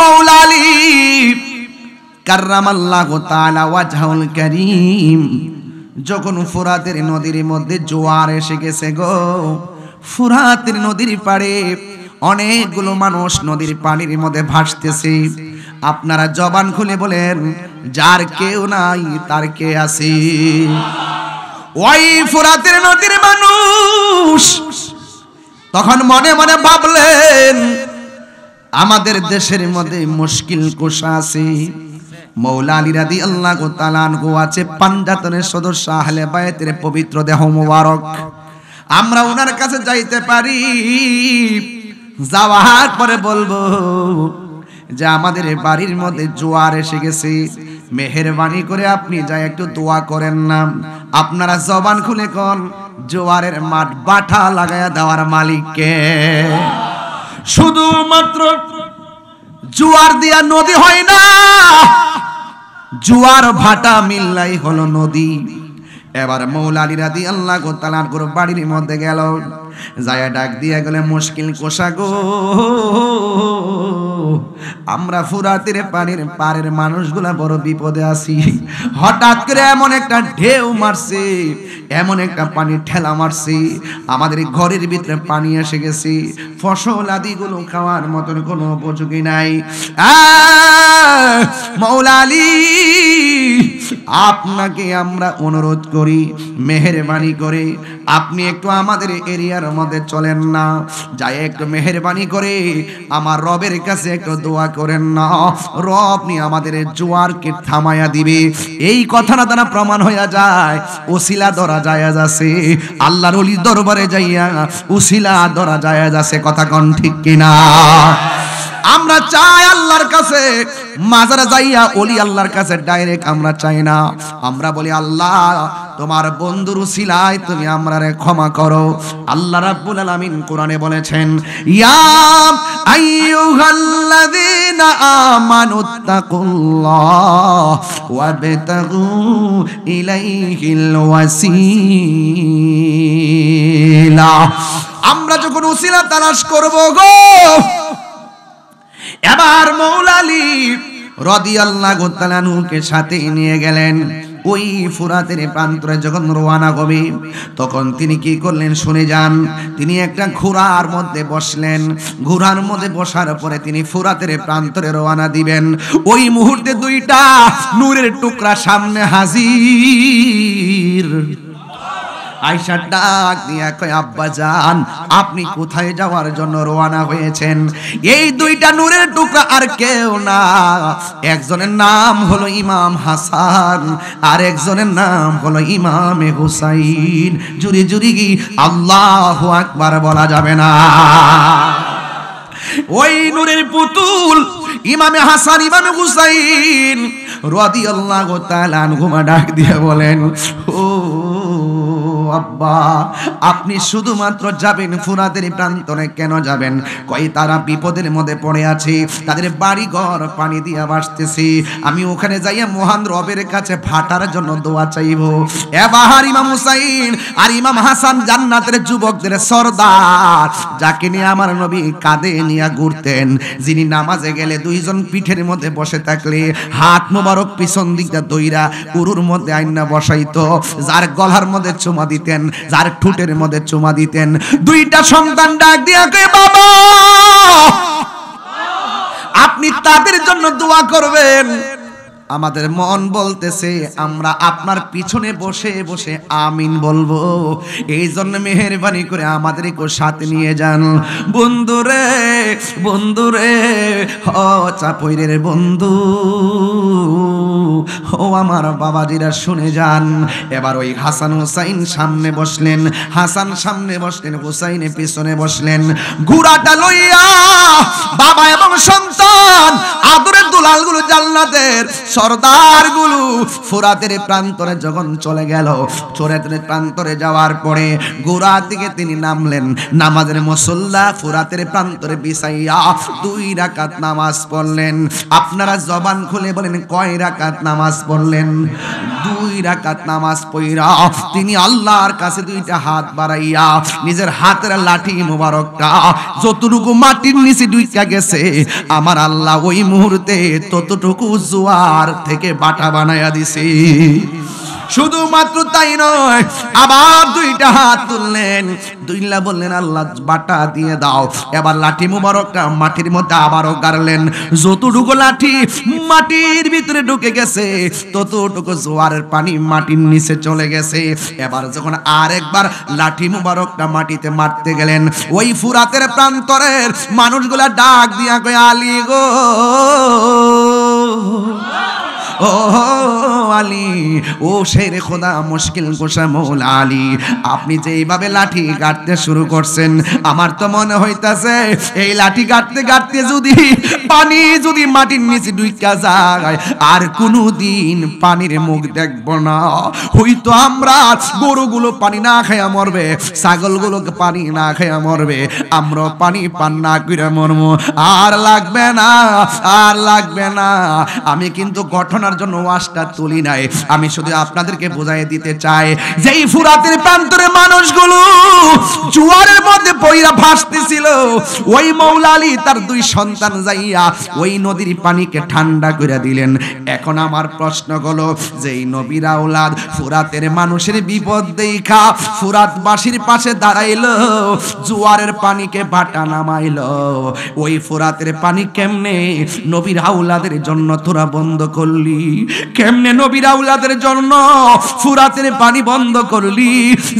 মাওলা আলী কাররামাল্লাহু তাআলা ওয়াজহুল কারীম যখন ফুরাতের নদীর মধ্যে জোয়ার এসে গেছে গো, ফুরাতের নদীর পাড়ে অনেকগুলো মানুষ নদীর পানির মধ্যে ভাসতেছে। আপনারা জবান খুলে বলেন, যার কেউ নাই তার কে আছে? ওই ফুরাতের নদীর মানুষ তখন মনে মনে ভাবলেন, আমাদের দেশের মধ্যে মুশকিল কুশা আছে। মৌলা আলী রাদিয়াল্লাহু তাআলা আনহু আছে, পাঞ্জাতনের সদস্য, আহলে বায়তের পবিত্র দেহ মোবারক। আমরা ওনার কাছে যাইতে পারি, যাওয়ার পরে বলবো যে আমাদের বাড়ির মধ্যে জোয়ার এসে গেছে, মেহেরবানি করে আপনি যাই একটু দোয়া করেন না। আপনারা জবান খুলে কোন, জোয়ারের মাঠ বাঠা লাগায়া দেওয়ার মালিক কে? শুধুমাত্র জোয়ার দিয়া নদী হয় না, জোয়ার ভাটা মিললাই হলো নদী। এবার মৌলা আলী রাদিয়াল্লাহু তাআলা আনহুর বাড়ির মধ্যে গেল, যায়া ডাক দিয়া গেলে, মুশকিল কোষা গো, আমরা ফুরাতের পানির পারের মানুষগুলা বড় বিপদে আছি। হঠাৎ করে এমন একটা ঢেউ মারছে, এমন একটা পানির ঠেলা মারছে, আমাদের ঘরের ভিতরে পানি এসে গেছে, ফসল আদিগুলো খাওয়ার মতন কোনো উপযোগী নাই। মৌলা আলী, আপনাকে আমরা অনুরোধ করি, মেহেরবানি করে আপনি একটু আমাদের এরিয়ার মধ্যে চলেন না, যাই একটু মেহেরবানি করে আমার রবের কাছে একটু দোয়া করেন না, রব নি আমাদের জোয়ারকে থামায়া দিবে। এই কথাটা দ্বারা প্রমাণ হইয়া যায় ওসিলা ধরা জায়েজ আছে, আল্লাহর ওলির দরবারে যাইয়া ওসিলা ধরা জায়েজ আছে। কথা কোন ঠিক কিনা? আমরা চাই আল্লাহর কাছে মাজারে যাইয়া ওলি আল্লাহর কাছে ডাইরেক্ট আমরা চাই না। আমরা বলি, আল্লাহ তোমার বন্ধুর উসিলায় তুমি আমরারে ক্ষমা করো। আল্লাহ রাব্বুল আলামিন কোরআনে বলেছেন, ইয়া আইয়ুহাল্লাযীনা আমানুত্তাকুল্লাহ ওয়াবতাগু ইলাইহিল ওয়াসিলা। আমরা যখন উসিলা তালাশ করব গো, এবার মৌলা আলী রাদিয়াল্লাহু তাআলা আনহুকে সাথে নিয়ে গেলেন। ওই ফুরাতের প্রান্তরে যখন রওনা হবে তখন তিনি কি করলেন শুনে যান। তিনি একটা ঘোড়ার মধ্যে বসলেন, ঘোড়ার মধ্যে বসার পরে তিনি ফুরাতের প্রান্তরে রওনা দিবেন। ওই মুহূর্তে দুইটা নূরের টুকরা সামনে হাজির। আয়েশা ডাক দিয়া কয় আব্বা জান আপনি কোথায় যাওয়ার জন্য রওনা হয়েছেন? এই দুইটা নূরের টুকরা আর কেউ না, একজনের নাম হলো ইমাম হাসান আর একজনের নাম হলো ইমামে হুসাইন। জুরি জুরি কি আল্লাহু আকবার বলা যাবে না? ওই নূরের পুতুল ইমামে হাসান ইমামে হুসাইন রাদিয়াল্লাহু তাআলা আনহুমা ডাক দিয়ে বলেন, ও আব্বা আপনি শুধুমাত্র যাবেন ফুরাতের প্রান্তরে, কেন যাবেন? কয় তারা বিপদের মধ্যে পড়ে আছে, তাদের বাড়ি ঘর পানি দিয়া ভাসতেছে, আমি ওখানে যাইয়া মহান রবের কাছে ভাটার জন্য দোয়া চাইব। এবার ইমাম হুসাইন আর ইমাম হাসান জান্নাতের যুবকদের সরদার, যাকে নিয়ে আমার নবী কাঁধে নিয়ে ঘুরতেন, যিনি নামাজে গেলে দুইজন পিঠের মধ্যে বসে থাকলে হাত মোবারক পিছন দিকটা দইরা উরুর মধ্যে আইনা বসাইতো, যার গলার মধ্যে চুমা দিতেন, যার ঠোঁটের মধ্যে চুমা দিতেন। দুইটা সন্তান ডাক দিয়া কয় বাবা আপনি তাদের জন্য দোয়া করবেন। আমাদের মন বলতেছে আমরা আপনার পিছনে বসে বসে আমিন বলবো, এই জন্য মেহেরবানি করে আমাদেরকে সাথে নিয়ে যান। বন্ধুরে বন্ধুরে ও চাপইরের বন্ধু, ও আমার বাবাজিরা শুনে যান। এবার ওই হাসান হুসাইন সামনে বসলেন, হাসান সামনে বসলেন, হুসাইনে পিছনে বসলেন। ঘোড়াটা লইয়া বাবা এবং সন্তান আদরের দুলালগুলো জান্নাতের সরদারগুলো ফুরাতের প্রান্তরে যখন চলে গেল, ফুরাতের প্রান্তরে যাওয়ার পরে ঘোড়া থেকে তিনি নামলেন, নামাজের মুসল্লা ফুরাতের প্রান্তরে বিছাইয়া 2 রাকাত নামাজ পড়লেন। আপনারা জবান খুলে বলেন কয় রাকাত নামাজ পড়লেন? 2 রাকাত নামাজ পড়া তিনি আল্লাহর কাছে 2টা হাত বাড়াইয়া নিজের হাতের লাঠি মোবারকটা যতটুকু মাটির নিচে ঢুইকা গেছে আমার আল্লাহ ওই মুহূর্তে ততটুকু জোয়ার থেকে বাটা বানায়া দিছে। শুধুমাত্র তাই নয়, আবার 2টা হাত তুললেন, দুইলা বললেন আল্লাহ বাটা দিয়ে দাও। এবার লাঠি মুবারকটা মাটির মধ্যে আবারও গাড়লেন, যতটুকু লাঠি মাটির ভিতরে ঢুকে গেছে ততটুকু জোয়ারের পানি মাটির নিচে চলে গেছে। এবার যখন আরেকবার লাঠি মুবারকটা মাটিতে মারতে গেলেন, ওই ফুরাতের প্রান্তরের মানুষগুলা ডাক দিয়া কয় আলী গো, ও আলী, ও শেরে খোদা মুশকিল কুশা মৌলা আলী, আপনি যে এইভাবে লাঠি কাটতে শুরু করছেন আমার তো মনে হইতাছে এই লাঠি কাটতে কাটতে যদি মাটির নিচে ঢুইকা যায় আর কোনোদিন পানির মুখ দেখব না। হয়তো আমরা গরুগুলো পানি না খাইয়া মরবে, ছাগলগুলোকে পানি না খাইয়া মরবে, আমরা পানি পান না কইরা মরবো। আর লাগবে না, আর লাগবে না। আমি কিন্তু ঘটনার জন্য ওয়াজটা তুলি নাই, আমি শুধু আপনাদেরকে বোঝাই দিতে চাই যে এই ফুরাতের প্রান্তরে মানুষগুলো জোয়ারের মধ্যে পইরা ভাসতেছিল, ওই মৌলা আলী তার 2 সন্তান যাইয়া ওই নদীর পানিকে ঠান্ডা করে দিলেন। এখন আমার প্রশ্ন হলো যে এই নবীর আওলাদ ফুরাতের মানুষের বিপদ দেখা ফুরাতবাসীর পাশে দাঁড়াইলো, জোয়ারের পানিকে বাটা নামাইলো, ওই ফুরাতের পানি কেমনে নবীর আওলাদের জন্য তোরা বন্ধ করলি? কেমনে নবীর আওলাদের জন্য ফুরাতের পানি বন্ধ করলি?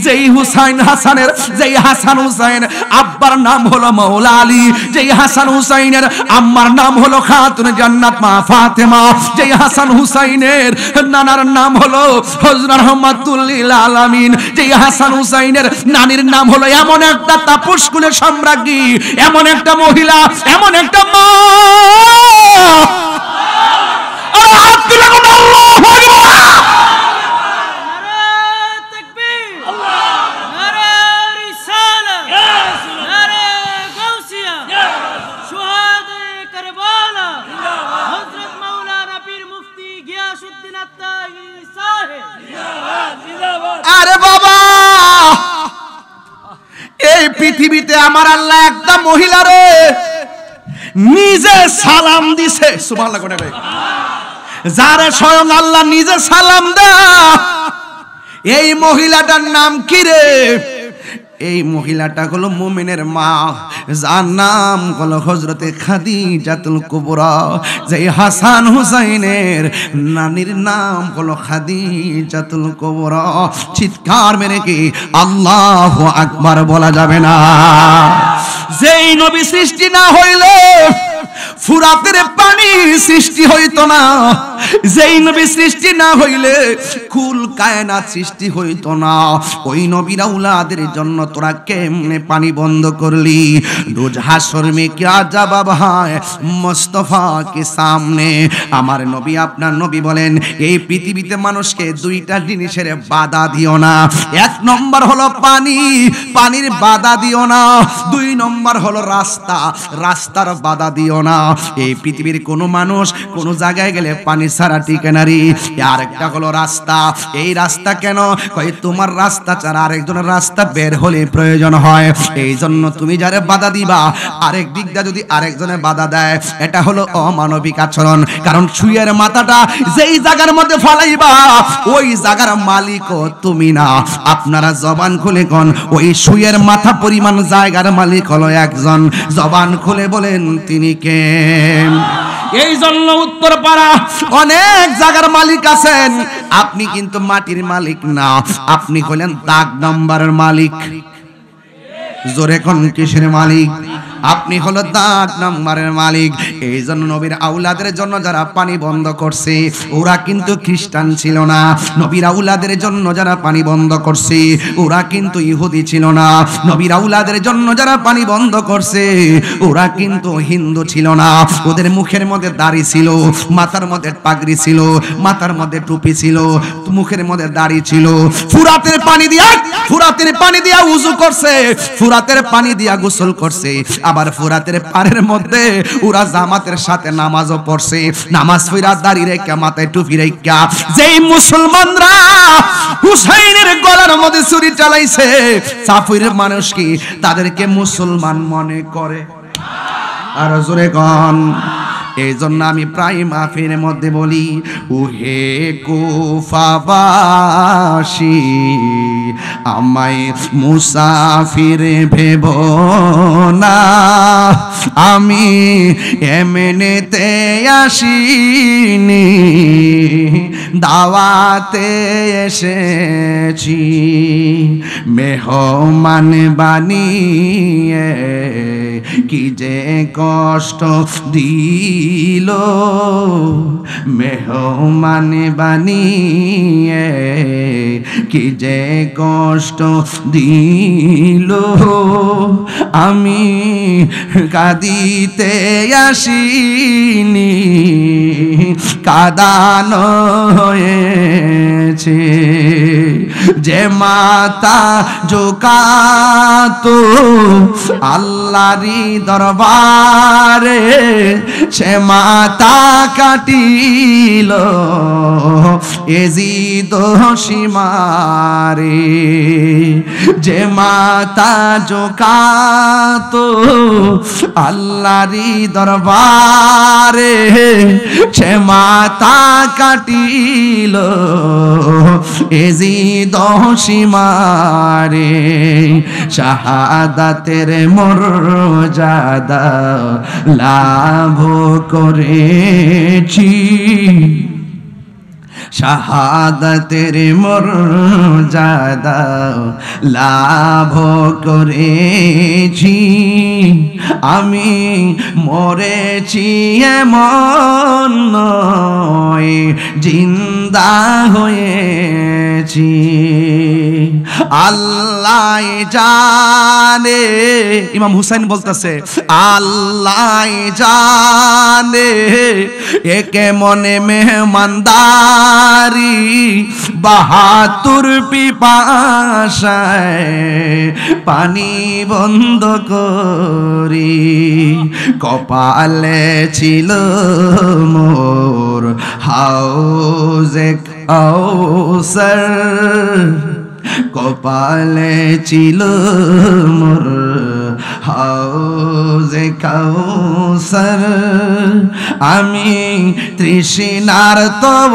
যেই হাসান হুসাইন আব্বার নাম হলো মৌলা আলী, যেই হাসান হুসাইনের আম্মার নাম হলো খাতুন জান্নাত মা ফাতেমা, যেই হাসান হুসাইনের নানার নাম হলো হযরত রহমাতুল লিল আলামিন, যেই হাসান হুসাইনের নানির নাম হলো এমন একটা তাপস কুলের সম্রাজ্ঞী, এমন একটা মহিলা, এমন একটা মা। আরে বাবা, এই পৃথিবীতে আমার আল্লাহ একটা মহিলারে নিজে সালাম দিছে, সুবহানাল্লাহ, যারে স্বয়ং আল্লাহ নিজে সালাম দেয়, এই মহিলাটার নাম কি রে? এই মহিলাটা হলো মুমিনের মা, যার নাম হলো হযরতে খাদিজাতুল কুবরা। যে হাসান হুসাইনের নানির নাম হলো খাদিজাতুল কুবরা। চিৎকার মেরে কি আল্লাহু আকবার বলা যাবে না? যেই নবী সৃষ্টি না হইলে ফুরাতের পানি সৃষ্টি হইতো না, যেই নবী সৃষ্টি না হইলে কুল কায়নাত সৃষ্টি হইতো না। ওই নবীর আওলাদের জন্য তোরা কেমনে পানি বন্ধ করলি? রোজ হাসর মে क्या জবাব হয় মুস্তাফা কে সামনে? আমার নবী আপনার নবী বলেন, এই পৃথিবীতে মানুষকে দুইটা জিনিসের বাধা দিও না। এক নম্বর হলো পানি, পানির বাধা দিও না। দুই নম্বর হলো রাস্তা, রাস্তার বাধা দিও না। এই পৃথিবীর কোনো মানুষ কোনো জায়গায় গেলে পানি ছাড়া টিকে না রে। আর একটা হলো রাস্তা। এই রাস্তা কেন? কই তোমার রাস্তা ছাড়া আরেকজনের রাস্তা বের হলে প্রয়োজন হয়। এই জন্য তুমি যারে বাধা দিবা, আরেক দিক দিয়ে যদি আরেকজনে বাধা দেয়, এটা হলো অমানবিক আচরণ। কারণ সুয়ের মাথাটা যেই জায়গার মধ্যে ফালাইবা, ওই জায়গার মালিকও তুমি না। আপনারা জবান খুলে কোন, ওই সুয়ের মাথা পরিমাণ জায়গার মালিক হলো একজন। জবান খুলে বলেন তিনি কে? এই জন্য উত্তরপাড়া অনেক জায়গার মালিক আছেন, আপনি কিন্তু মাটির মালিক না, আপনি হলেন দাগ নাম্বারের মালিক। জোরে কোন কিসের মালিক? আপনি হলো দাগ নাম্বারের মালিক। এই জন্য নবীর আওলাদের জন্য যারা পানি বন্ধ করছে, ওরা কিন্তু খ্রিস্টান ছিল না। নবীর আওলাদের জন্য যারা পানি বন্ধ করছে, ওরা কিন্তু ইহুদি ছিল না। নবীর আওলাদের জন্য যারা পানি বন্ধ করছে, ওরা কিন্তু হিন্দু ছিল না। ওদের মুখের মধ্যে দাড়ি ছিল, মাথার মধ্যে পাগড়ি ছিল, মাথার মধ্যে টুপি ছিল, মুখের মধ্যে দাড়ি ছিল। ফুরাতের পানি দিয়া উযু করছে, ফুরাতের পানি দিয়া গোসল করছে। আবার ফুরাতের পাড়ের মধ্যে ওরা জামাতের সাথে নামাজও পড়ছে। নামাজ পড়া দাড়ি রেখা মাথায় টুপি রেখা যেই মুসলমানরা হুসাইনের গলার মধ্যে ছুরি চালাইছে, সাফিরের মানুষ কি তাদেরকে মুসলমান মনে করে? আর জোরে কোন। এই জন্য আমি প্রায় মাহফিলের মধ্যে বলি, উহে কুফাবাসী আমায় মুসাফির ভেব না, আমি এমনিতে আসিনি, দাওয়াতে এসেছি। মেহমান বানিয়ে কি যে কষ্ট দিল, মেহমান বানিয়ে কি যে কষ্ট দিল। আমি কাঁদিতে আসিনি, কাঁদানো হয়েছে। যে মাতা জোকাতো আল্লাহরি দরবারে, সে মাতা কাটিল এজিদ সীমারে। যে মাতা জোকাতো আল্লাহরি দরবারে, সে মাতা কাটিল এজিদ সীমারে। শাহাদাতের মর্যাদা লাভ করেছি, শাহাদাতের মর্যাদা লাভ করেছি। আমি মরেছি এমন নয়, জিন্দা হয়েছি। আল্লাহ জানে, ইমাম হুসাইন বলতেছে, আল্লাহ জানে একে মনে মেহমানদারি, ৭২ পিপাসায় পানি বন্ধ করি। কপালে ছিল মোর হাউজে কাউসার, কপালে ছিল মোর হাউজে কাউসার আমি তৃষ্ণার তব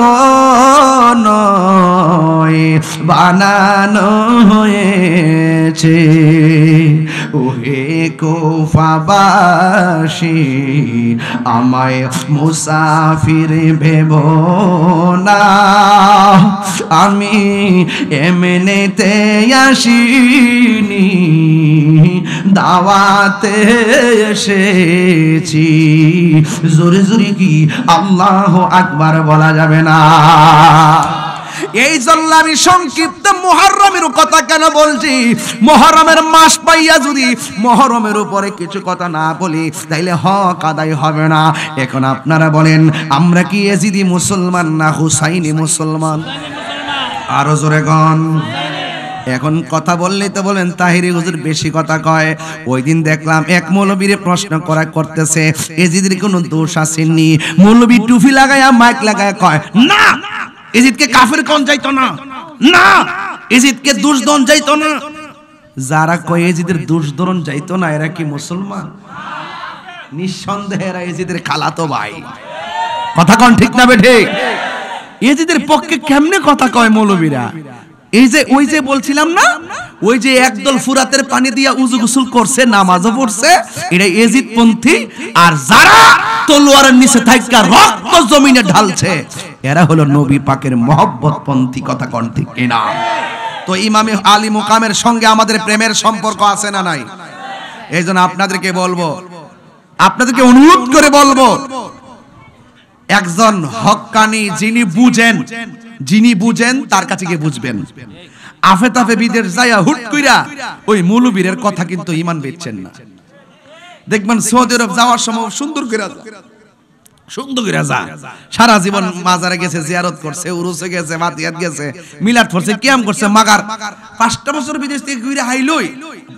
নয় বানানো হয়েছে ওহে কুফাবাসী আমায় মুসাফির ভেব না আমি এমনিতে আসিনি দাওয়াতে এসেছি জোরে জোরে কি আল্লাহু আকবার বলা যাবে না এই জন্য আমি সংক্ষিপ্ত মুহররমের কথা কেন বলছি মুহররমের মাস পাইয়া যদি মুহররমের উপরে কিছু কথা না বলি তাইলে হক আদায় হবে না এখন আপনারা বলেন আমরা কি ইয়াজিদি মুসলমান না হুসাইনি মুসলমান আরো জোরে গন এখন কথা বললেই তো বলেন তাহিরি হুজুর বেশি কথা কয় ওই দিন দেখলাম এক মৌলবীরে প্রশ্ন করতেছে ইয়াজিদের কোনো দোষ আসেনি মৌলবী টুপি লাগায়া মাইক লাগায়া কয় না ইয়াজিদকে কাফের কোন যাইতো না না ইয়াজিদকে দুশদন যাইতো না যারা কয় ইয়াজিদের দুশদরন যাইতো না এরা কি মুসলমান নিঃসন্দেহে এরা ইয়াজিদের খালাতো ভাই কথা কোন ঠিক না বেঠে ইয়াজিদের পক্ষে কেমনে কথা কয় মৌলবীরা এই যে ওই যে বলছিলাম না ওই যে একদল ফুরাতের পানি দিয়া উযু গোসল করছে নামাজও পড়ছে এটা ইয়াজিদ পন্থী আর যারা তলোয়ারের নিচে থাইকা রক্ত জমিনে ঢালছে এরা হলো নবী পাকের মহব্বত পন্থী কথা কোন ঠিক কিনা তো ইমামে আলী মুকামের সঙ্গে আমাদের প্রেমের সম্পর্ক আছে না নাই এইজন্য আপনাদেরকে বলবো আপনাদেরকে অনুরোধ করে বলবো একজন হক্কানি যিনি বুঝেন তার কাছে গিয়ে বুঝবেন আফে তাফে বিদেশ যায়া হুট কইরা ওই মৌলবীরের কথা কিন্তু ঈমান বেচছেন না দেখবেন সৌদি আরব যাওয়ার সময় সুন্দর করে যা সারা জীবন মাজারে গেছে জিয়ারত করছে উরুসে গেছে মাতিয়াত গেছে মিলাদ পড়ছে কিয়াম করছে মাগার 5টা বছর বিদেশ থেকে ঘুরে আইলই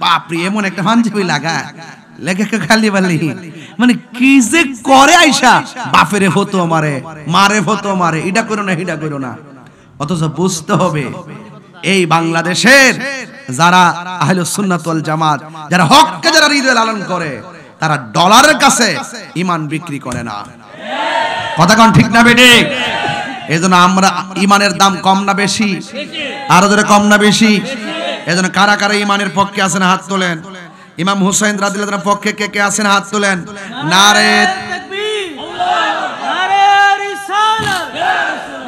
বাপ রে এমন একটা পাঞ্জাবি লাগা লেখা খালি বালি মানে কি যে করে আইসা বাপেরে হতো মারে হতো এটা করো না হিডা করো না অথচ বুঝতে হবে এই বাংলাদেশের যারা আহলুস সুন্নাত ওয়াল জামাত যারা হককে যারা হৃদয়ে লালন করে তারা ডলারের কাছে ঈমান বিক্রি করে না কথা কোন ঠিক না বেটি এজন্য আমরা ঈমানের দাম কম না বেশি আরো জোরে কম না বেশি এজন্য কারা কারা ঈমানের পক্ষে আছেন হাত তোলেন ইমাম হুসাইন রাদিয়াল্লাহু আনহুর পক্ষে কে কে আছেন হাত তোলেন নারে তাকবীর নারে রিসালাত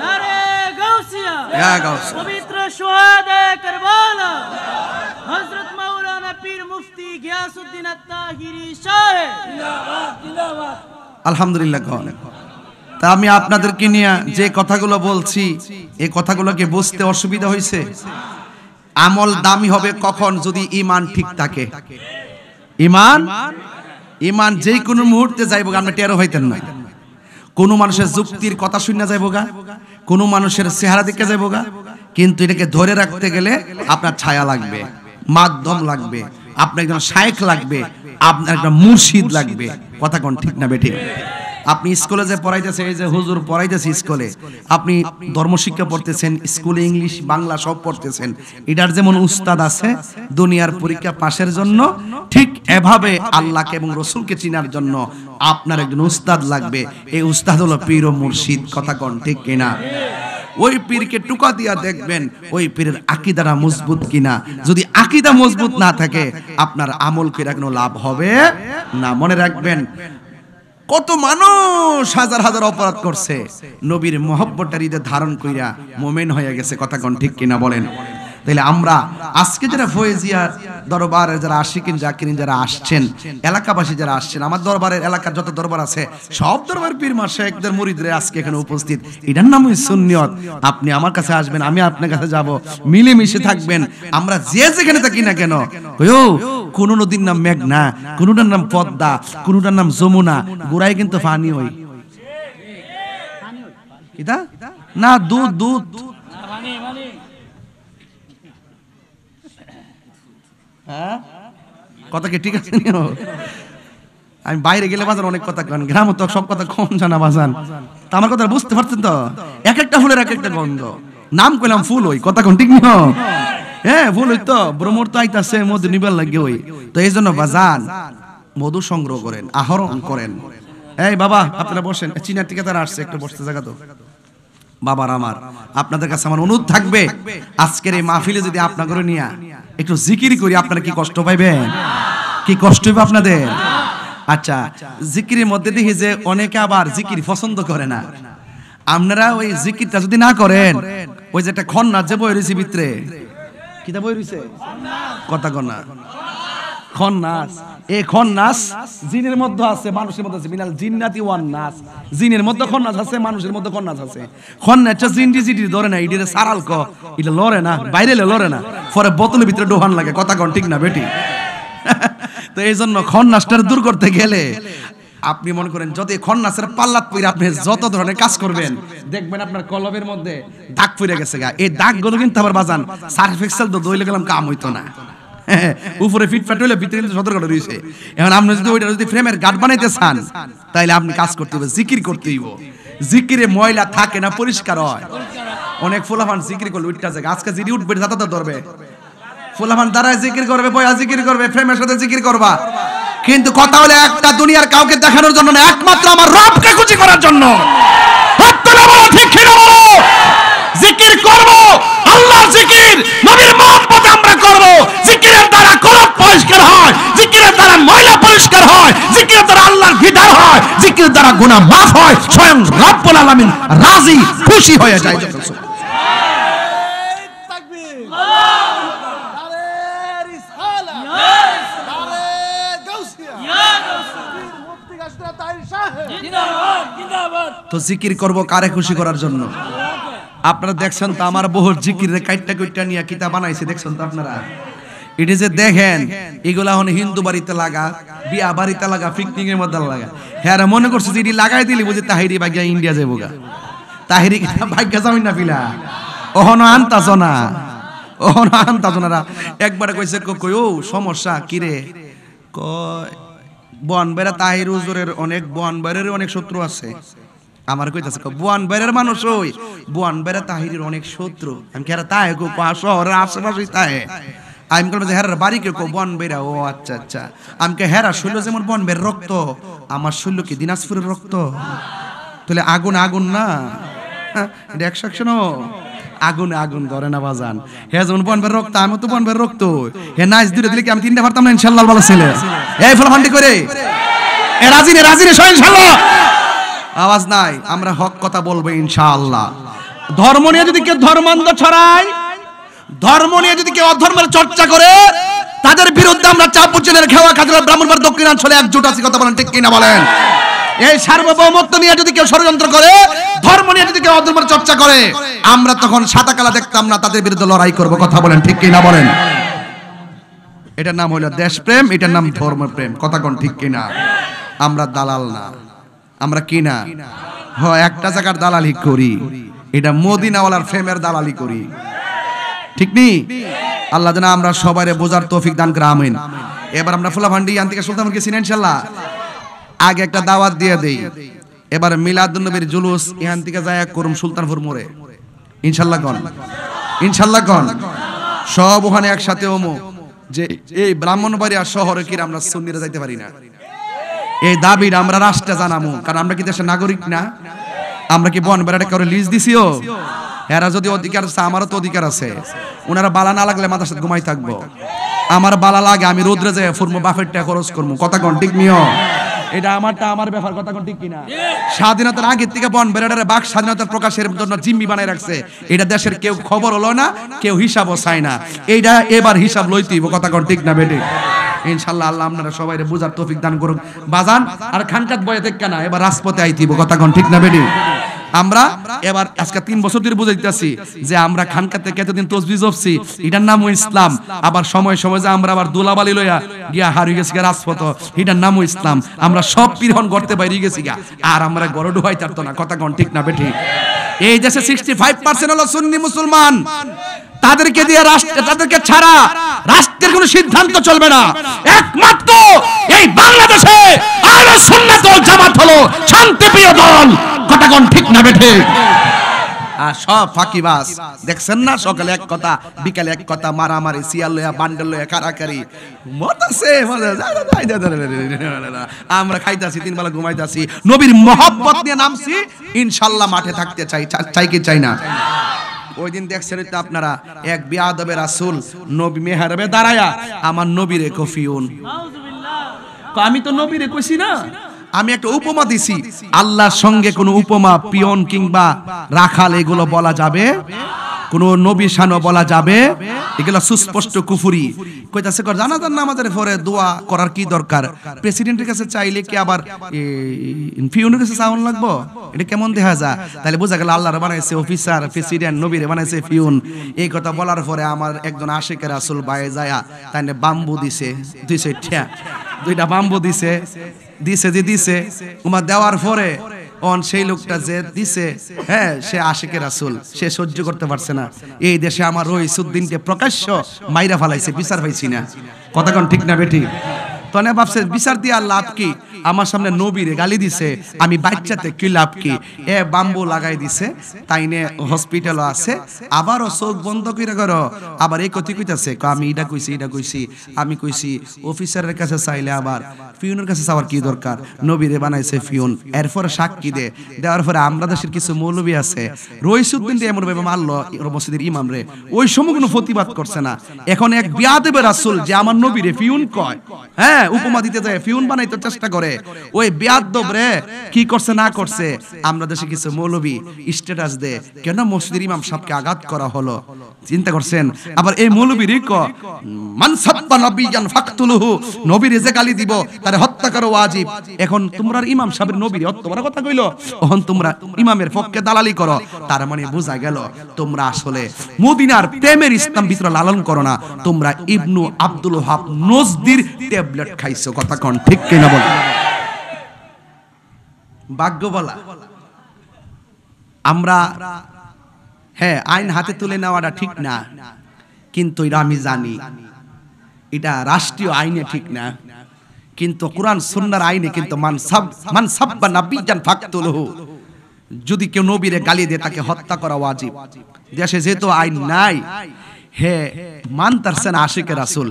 নারে গাউসিয়া ইয়া গাউস পবিত্র শুহাদা কারবালা হযরত মাওলানা পীর মুফতি গিয়াসউদ্দিন আত-তাহিরি সাহেব জিন্দাবাদ জিন্দাবাদ আলহামদুলিল্লাহ কোন তা আমি আপনাদেরকে নিয়ে যে কথাগুলো বলছি এই কথাগুলোকে বুঝতে অসুবিধা হইছে আমল দামি হবে কখন যদি ঈমান ঠিক থাকে ঈমান যে কোনো মুহূর্তে যাইবো আমরা টেরো হইতেন না কোন মানুষের যুক্তির কথা শুনে যাইবো গা কোন মানুষের চেহারা দেখে যাইবো গা কিন্তু এটাকে ধরে রাখতে গেলে আপনার ছায়া লাগবে মাধ্যম লাগবে আপনার একজন শায়েখ লাগবে আপনার একটা মুর্শিদ লাগবে কথা কোন ঠিক না বেঠিক আপনি স্কুলে যে পড়াইতেছে এই যে হুজুর পড়াইতেছে স্কুলে আপনি ধর্মশিক্ষা পড়তেছেন স্কুলে ইংলিশ বাংলা সব পড়তেছেন এটার যেমন উস্তাদ আছে দুনিয়ার পরীক্ষা পাশের জন্য ঠিক এভাবে আল্লাহকে এবং রাসূলকে চিনার জন্য আপনার একজন উস্তাদ লাগবে এই উস্তাদ হলো পীর ও মুর্শিদ কথা কোন ঠিক কিনা ওই পীরকে টুকা দিয়া দেখবেন ওই পীরের আকীদাটা মজবুত কিনা যদি আকীদা মজবুত না থাকে আপনার আমল করে কোনো লাভ হবে না মনে রাখবেন কত মানুষ হাজার হাজার অপরাধ করছে নবীর মহব্বতটা হৃদয়ে ধারণ কইরা মুমিন হয়ে গেছে কথা কোন ঠিক কিনা বলেন তাহলে আমরা আজকে যারা ফয়েজিয়া দরবারে যারা আশিকিন জাকিরিন যারা আসছেন এলাকাবাসী যারা আসছেন আমার দরবারের এলাকার যত দরবার আছে সব দরবার পীর মাশায়েখদের মুরিদরা আজকে এখানে উপস্থিত এটার নামই সুন্নিয়ত আপনি আমার কাছে আসবেন আমি আপনার কাছে যাব মিলে মিশে থাকবেন আমরা যে যেখানে থাকি না কেন ওয়ো কোন নদীর নাম মেঘনা কোনটার নাম পদ্মা কোনটার নাম যমুনা গোড়াই কিন্তু পানি হই কিটা না দুধ পানি হ্যাঁ কথা কি ঠিক আছে আমি বাইরে গেলে বাজার অনেক কথা কন গ্রামে তো সব কথা কম জানা বাজান তা আমার কথা বুঝতে পারছেন তো এক একটা ফুলের এক একটা গন্ধ নাম কইলাম ফুল ওই কথা কোন ঠিক না হ্যাঁ ভুল হইতো ভ্রমর তো আইতাছে মধু নিবার লাগে ওই তো এই জন্য বাজান মধু সংগ্রহ করেন আহরণ করেন। এই বাবা আপনারা বসেন, চীনের থেকে তারা আসছে, একটু বসতে জায়গা তো। বাবার আমার আপনাদের কাছে আমার অনুরোধ থাকবে আজকের এই মাহফিলে যদি আপনাদের নিয়ে একটু জিকির করি আপনারা কি কষ্ট পাইবেন? কি কষ্ট হইবে আপনাদের? আচ্ছা জিকিরের মধ্যে দেখি যে অনেকে আবার জিকির পছন্দ করে না। আপনারা ওই জিকিরটা যদি না করেন ওই যে একটা খন্নাস যে বই রয়েছে ভিতরে, কিতা বই রয়েছে কথা কন্যা খন্নাস, এই খন্নাস জিনের মধ্যে আছে মানুষের মধ্যে আছে, মিনাল জিন্নাতি ওয়ান নাস, জিনের মধ্যে খন্নাস আছে মানুষের মধ্যে খন্নাস আছে। খন্নাসটা জিনটি জিটি ধরে না, ইডিরে সারাল ক এটা লড়ে না, বাইরে লড়ে না, পরে বোতলের ভিতরে ডোহান লাগে, কথা কন ঠিক না বেটি? তো এই জন্য খন্নাসটা দূর করতে গেলে আপনি মনে করেন যদি খন্নাসের পাল্লাত পইরা আপনি যত ধরনের কাজ করবেন দেখবেন আপনার কলবের মধ্যে দাগ পড়ে গেছে গা। এই দাগগুলো কিন্তু আবার বাজান সার্ফ এক্সেল তো দইলে গেলাম কাম হইতো না, উপরে ফিটফাট হইলে ভিতরে কিন্তু সতর্ক রয়েছে। এখন আপনি যদি ওইটা যদি ফ্রেমের গার্ড বানাইতে চান তাইলে আপনি কাজ করতে হবে, জিকির করতে হইব। জিকিরে ময়লা থাকে না, পরিষ্কার হয়। অনেক ফুলাফান জিকির করলে উঠতে যায়, আজকে যিনি উঠবে যাতা ধরবে, ফুলাফান দাঁড়ায় জিকির করবে, বয়া জিকির করবে, ফ্রেমের সাথে জিকির করবা, কিন্তু কথা হলো একটা দুনিয়ার কাউকে দেখানোর জন্য না, একমাত্র আমার রবকে খুশি করার জন্য। জিকির করব আল্লাহর জিকির, নবীর মহব্বত আমরা করব। জিকিরের দ্বারা কলব পরিষ্কার হয়, জিকিরের দ্বারা ময়লা পরিষ্কার হয়, জিকিরের দ্বারা আল্লাহর দিদার হয়, জিকিরের দ্বারা গুনাহ মাফ হয়, স্বয়ং রব্বুল আলামিন রাজি খুশি হয়ে যায়। তো জিকির করব কারে খুশি করার জন্য? আপনারা দেখছেন তো আমার বহু জিকিরের কাইটটা কইটা নিয়ে কিতাব বানাইছে, দেখছেন তো আপনারা? এটা যে দেখেন এগুলা হন হিন্দু বাড়িতে লাগা, বিয়া বাড়িতে লাগা, পিকনিক এর মধ্যে লাগা। হ্যাঁ মনে করছে যে এটি লাগাই দিলি বুঝি তাহিরি ভাগ্যা ইন্ডিয়া যাবো গা, তাহিরি ভাগ্যা যাবেন না পিলা ওহন আনতাছ না, ওহন আনতাছ না। একবারে কইছে কই ও সমস্যা কিরে, কয় বন বেড়া তাহির হুজুরের অনেক বন বেড়ের অনেক শত্রু আছে। আমার কইতাছে বুয়ান বেড়ের মানুষ ওই বুয়ান বেড়া তাহিরের অনেক শত্রু। আমি কেরা তাহে কো শহরের আশেপাশেই তাহে। আমি বলবো যে হেরার বাড়ি কে কো বন বেড়া। ও আচ্ছা আচ্ছা। আমি কে হেরা শৈল যেমন বন বের রক্ত, আমার শৈল কি দিনাজপুরের রক্ত? তাহলে আগুন আগুন না, এটা 100 আগুন আগুন ধরে না বাজান। হে যেমন বন বের রক্ত, আমি তো বন বের রক্ত। হে নাইস দুইটা দিলে কি আমি তিনটা পারতাম না? ইনশাআল্লাহ ভালো ছেলে এই ফলাফান্ডি করে এ রাজি রে ইনশাআল্লাহ। আওয়াজ নাই, আমরা হক কথা বলবো ইনশাআল্লাহ। ধর্ম নিয়ে যদি কেউ ধর্মান্ধ ছড়ায়, ধর্ম নিয়ে যদি কেউ অধর্মের চর্চা করে, তাদের বিরুদ্ধে আমরা চাপুচেনের খেওয়া খাজরা ব্রাহ্মণবাড়িয়া দক্ষিণাঞ্চলে একজোট আছি, কথা বলেন ঠিক কিনা বলেন? এই সার্বভৌমত্ব নিয়ে যদি কেউ ষড়যন্ত্র করে, ধর্ম নিয়ে যদি কেউ অধর্মের চর্চা করে, আমরা তখন সাদা কালা দেখতাম না, তাদের বিরুদ্ধে লড়াই করব, কথা বলেন ঠিক কিনা বলেন? এটার নাম হলো দেশপ্রেম, এটার নাম ধর্মপ্রেম, কথা কোন ঠিক কিনা? আমরা দালাল না, আমরা কি না একটা জায়গার দালালি করি, এটা মদিনাওয়ালার প্রেমের দালালি করি, ঠিক নি? আল্লাহ যেন আমরা সবাই বোঝার তৌফিক দান করে, আমিন। এবার আমরা ফুলাভান্ডি ইয়ান থেকে সুলতানকে চিনি ইনশাআল্লাহ। আগে একটা দাওয়াত দিয়ে দেই, এবার মিলাদুন নবীর জুলুস ইয়ান থেকে যায় করুম সুলতানপুর মোড়ে ইনশাআল্লাহ। কোন ইনশাআল্লাহ কোন সব ওখানে একসাথে ওমো যে এই ব্রাহ্মণবাড়িয়া শহরে কি আমরা সুন্নিরা যাইতে পারি না, এই দাবিটা আমরা রাষ্ট্রে জানামু। কারণ আমরা কি দেশের নাগরিক না? আমরা কি বন বেড়াটা কারো লিজ দিছিও? এরা যদি অধিকার আছে, আমারও তো অধিকার আছে। ওনারা বালা না লাগলে মাথার সাথে ঘুমাই থাকবো, আমার বালা লাগে আমি রোদ্রে যাই ফুরমো, বাফের টাকা খরচ করবো, কথা কোন ঠিক নিও? এটা আমারটা আমার ব্যাপার, কথা কোন ঠিক কিনা? স্বাধীনতার আগের থেকে বন বেড়াটারে বাক স্বাধীনতা প্রকাশের জন্য জিম্মি বানাই রাখছে। এটা দেশের কেউ খবর হলো না, কেউ হিসাবও চায় না। এইটা এবার হিসাব লইতেইব, কথা কোন ঠিক না বেটে? ইনশাআল্লাহ আল্লাহ আপনারা সবাই বুঝার তৌফিক দান করুন বাজান। আর খানকাত বয়ে দেখকে না, এবার রাজপথে আইতিব, কথা কোন ঠিক না বেডি? আমরা এবার আজকে 3 বছর ধরে বুঝাইতেছি যে আমরা খানকাতে এতদিন তসবিহ জপছি, এটার নামও ইসলাম। আবার সময় সময় যে আমরা আবার দোলাবালি লইয়া গিয়া হারিয়ে গেছি রাজপথ, এটার নামও ইসলাম। আমরা সব পীরহন করতে বাইরে গেছি গা, আর আমরা গড় ডুবাই তারতো না, কথা কোন ঠিক না বেঠি? এই দেশে 65% হলো সুন্নি মুসলমান। তাদেরকে দিয়ে রাষ্ট্র, তাদেরকে ছাড়া রাষ্ট্রের কোনো সিদ্ধান্ত চলবে না। একমাত্র এই বাংলাদেশে আহলে সুন্নাত ওয়াল জামাত হলো শান্তিপ্রিয় দল, কথা কোন ঠিক না বেঠে? আর সব ফাঁকিবাজ। দেখছেন না, সকালে এক কথা বিকালে এক কথা, মারামারি, সিয়াল লয়া বান্ডেল লয়া কারাকারি, মতাছে আমরা খাইতাছি, 3 বেলা ঘুমাইতাছি, নবীর মহব্বত নিয়ে নামছি, ইনশাআল্লাহ মাঠে থাকতে চাই। চাই কি চাই না? ওই দিন দেখছেন তো আপনারা, এক বিয়াদবে রাসূল নবী মেহরাবে দাঁড়ায়া আমার নবীরে কফিউন, আমি তো নবীরে কইছি না, আমি একটা উপমা দিছি। আল্লাহর সঙ্গে কোন উপমা, পিয়ন কিংবা রাখাল এগুলো বলা যাবে, কোন নবী শানও বলা যাবে, এগুলো সুস্পষ্ট কুফরি। কইতাছে জানাজার নামাজের পরে দোয়া করার কি দরকার? প্রেসিডেন্টের কাছে চাইলে কি আবার পিয়নের কাছে চাওয়ান লাগবো? এটা কেমন দেখা যায়? তাহলে বোঝা গেল আল্লাহর বানাইছে অফিসার, প্রেসিডেন্ট, নবীরে বানাইছে পিয়ন। এই কথা বলার পরে আমার একজন আশিকের রাসূল বায়ে যায়া তাই বাম্বু দিছে, 2টা বাম্বু দিছে, উমা দেওয়ার পরে সেই লোকটা যে দিছে, হ্যাঁ, সে আশিকের রাসূল, সে সহ্য করতে পারছে না। এই দেশে আমার রইসুদ্দিনকে প্রকাশ্য মাইরা ফালাইছে, বিচার পাইছি না। কথা কোন ঠিক না বেটি? তনে ভাবছে বিচার দিয়ে লাভ কি? আমার সামনে নবীরে গালি দিছে, আমি বাচ্চাতে কি লাভ কি? বাম্বু লাগাই দিছে, তাইনে হসপিটালও আছে, আবারও চোখ বন্ধ করে করো, আবার এই কথা কইতাছে, আমি এটা কইছি, আমি কইছি অফিসারের কাছে চাইলে আবার পিয়নের কাছে চাওয়ার কি দরকার? নবীরে বানাইছে পিয়ন। এরপরে সাক্ষী দেওয়ার পরে আমরা দেশের কিছু মৌলবী আছে, রইসুদ্দিন এমন ভাবে মারলো মসজিদের ইমাম রে, ওই সময় কোনো প্রতিবাদ করছে না। এখন এক বিয়াদবে রাসূল যে আমার নবীরে পিয়ন কয়, হ্যাঁ, উপমা দিতে যায়, পিয়ন বানাইতে চেষ্টা করে, ওই বেয়াদব রে কি করছে না করছে, আমরা দেশে কিছু মৌলবী স্ট্যাটাস দেয়, কেন মসজিদের ইমাম সাহেবকে আঘাত করা হলো। চিন্তা করছেন? আবার এই মৌলবী রে কয় মান সাব্বা নবিয়ান ফাকতুলুহু, নবীরে যে গালি দিব তারে হত্যা করা ওয়াজিব। এখন তোমরা ইমাম সাহেবের নবীরে হত্যা করার কথা কইলো, এখন তোমরা ইমামের পক্ষে দালালি করো। তার মানে বোঝা গেল তোমরা আসলে মদিনার প্রেমের ইসলাম ভিতরে লালন করো না, তোমরা ইবনু আব্দুল ওয়াহাব নজদির ট্যাবলেট খাইছো। কথা কোন ঠিক কিনা বল? ভাগ্য বলা আমরা, হ্যাঁ, আইন হাতে তুলে নেওয়াটা ঠিক না, কিন্তু এটা আমি জানি এটা রাষ্ট্রীয় আইনে ঠিক না, কিন্তু কোরআন সুন্নাহর আইনে কিন্তু মান সাব্বা নাবিয়ান ফাকতুলহু, যদি কেউ নবীরে গালি দেয় তাকে হত্যা করা ওয়াজিব। দেশে যেহেতু আইন নাই, হে মানতারছেন আশিকের রাসূল,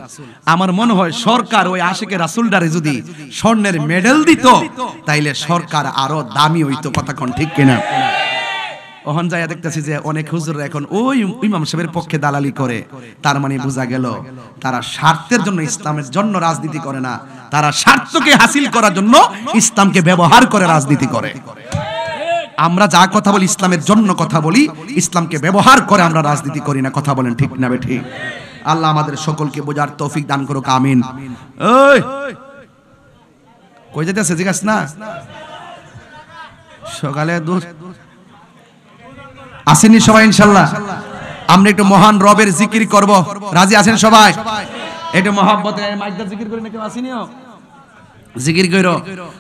আমার মনে হয় সরকার ওই আশিকের রাসূলটারে যদি স্বর্ণের মেডেল দিত তাইলে সরকার আরো দামি হইতো। কথা কোন ঠিক কিনা? ওহন যাইয়া দেখতেছি যে অনেক হুজুররা এখন ওই ইমাম সাহেবের পক্ষে দালালি করে, তার মানে বোঝা গেল তারা স্বার্থের জন্য ইসলামের জন্য রাজনীতি করে না, তারা স্বার্থকে হাসিল করার জন্য ইসলামকে ব্যবহার করে রাজনীতি করে। আমরা যা কথা বলি ইসলামের জন্য কথা বলি, ইসলামকে ব্যবহার করে আমরা রাজনীতি করি না। কথা বলেন ঠিক না বেঠিক? আল্লাহ আমাদের সকলকে বোঝার তৌফিক দান করুক, আমিন। ওই কই যেতেছে জিজ্ঞাস না, সকালে আসেনি সবাই? ইনশাআল্লাহ আমরা একটু মহান রবের জিকির করব, রাজি আছেন সবাই? একটু মহব্বতে মাইকদার জিকির করি না, কেউ আসেনিও? জিকির কইরো,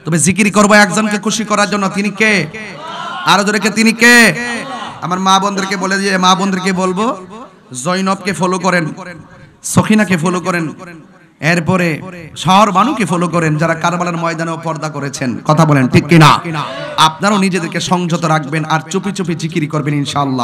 তবে জিকির করব একজনকে খুশি করার জন্য। তিনি কে? আরো জোরে কে? তিনি কে? আমার মা বোনদেরকে বলে দিয়ে, মা বোনদেরকে বলবো জয়নবকে ফলো করেন, সখিনাকে ফলো করেন, এরপরে শহর বানুকে ফলো করেন, যারা কারবালার ময়দানেও পর্দা করেছেন। কথা বলেন ঠিক কিনা? আপনারাও নিজেদেরকে সংযত রাখবেন আর চুপি চুপি জিকির করবেন ইনশাআল্লাহ।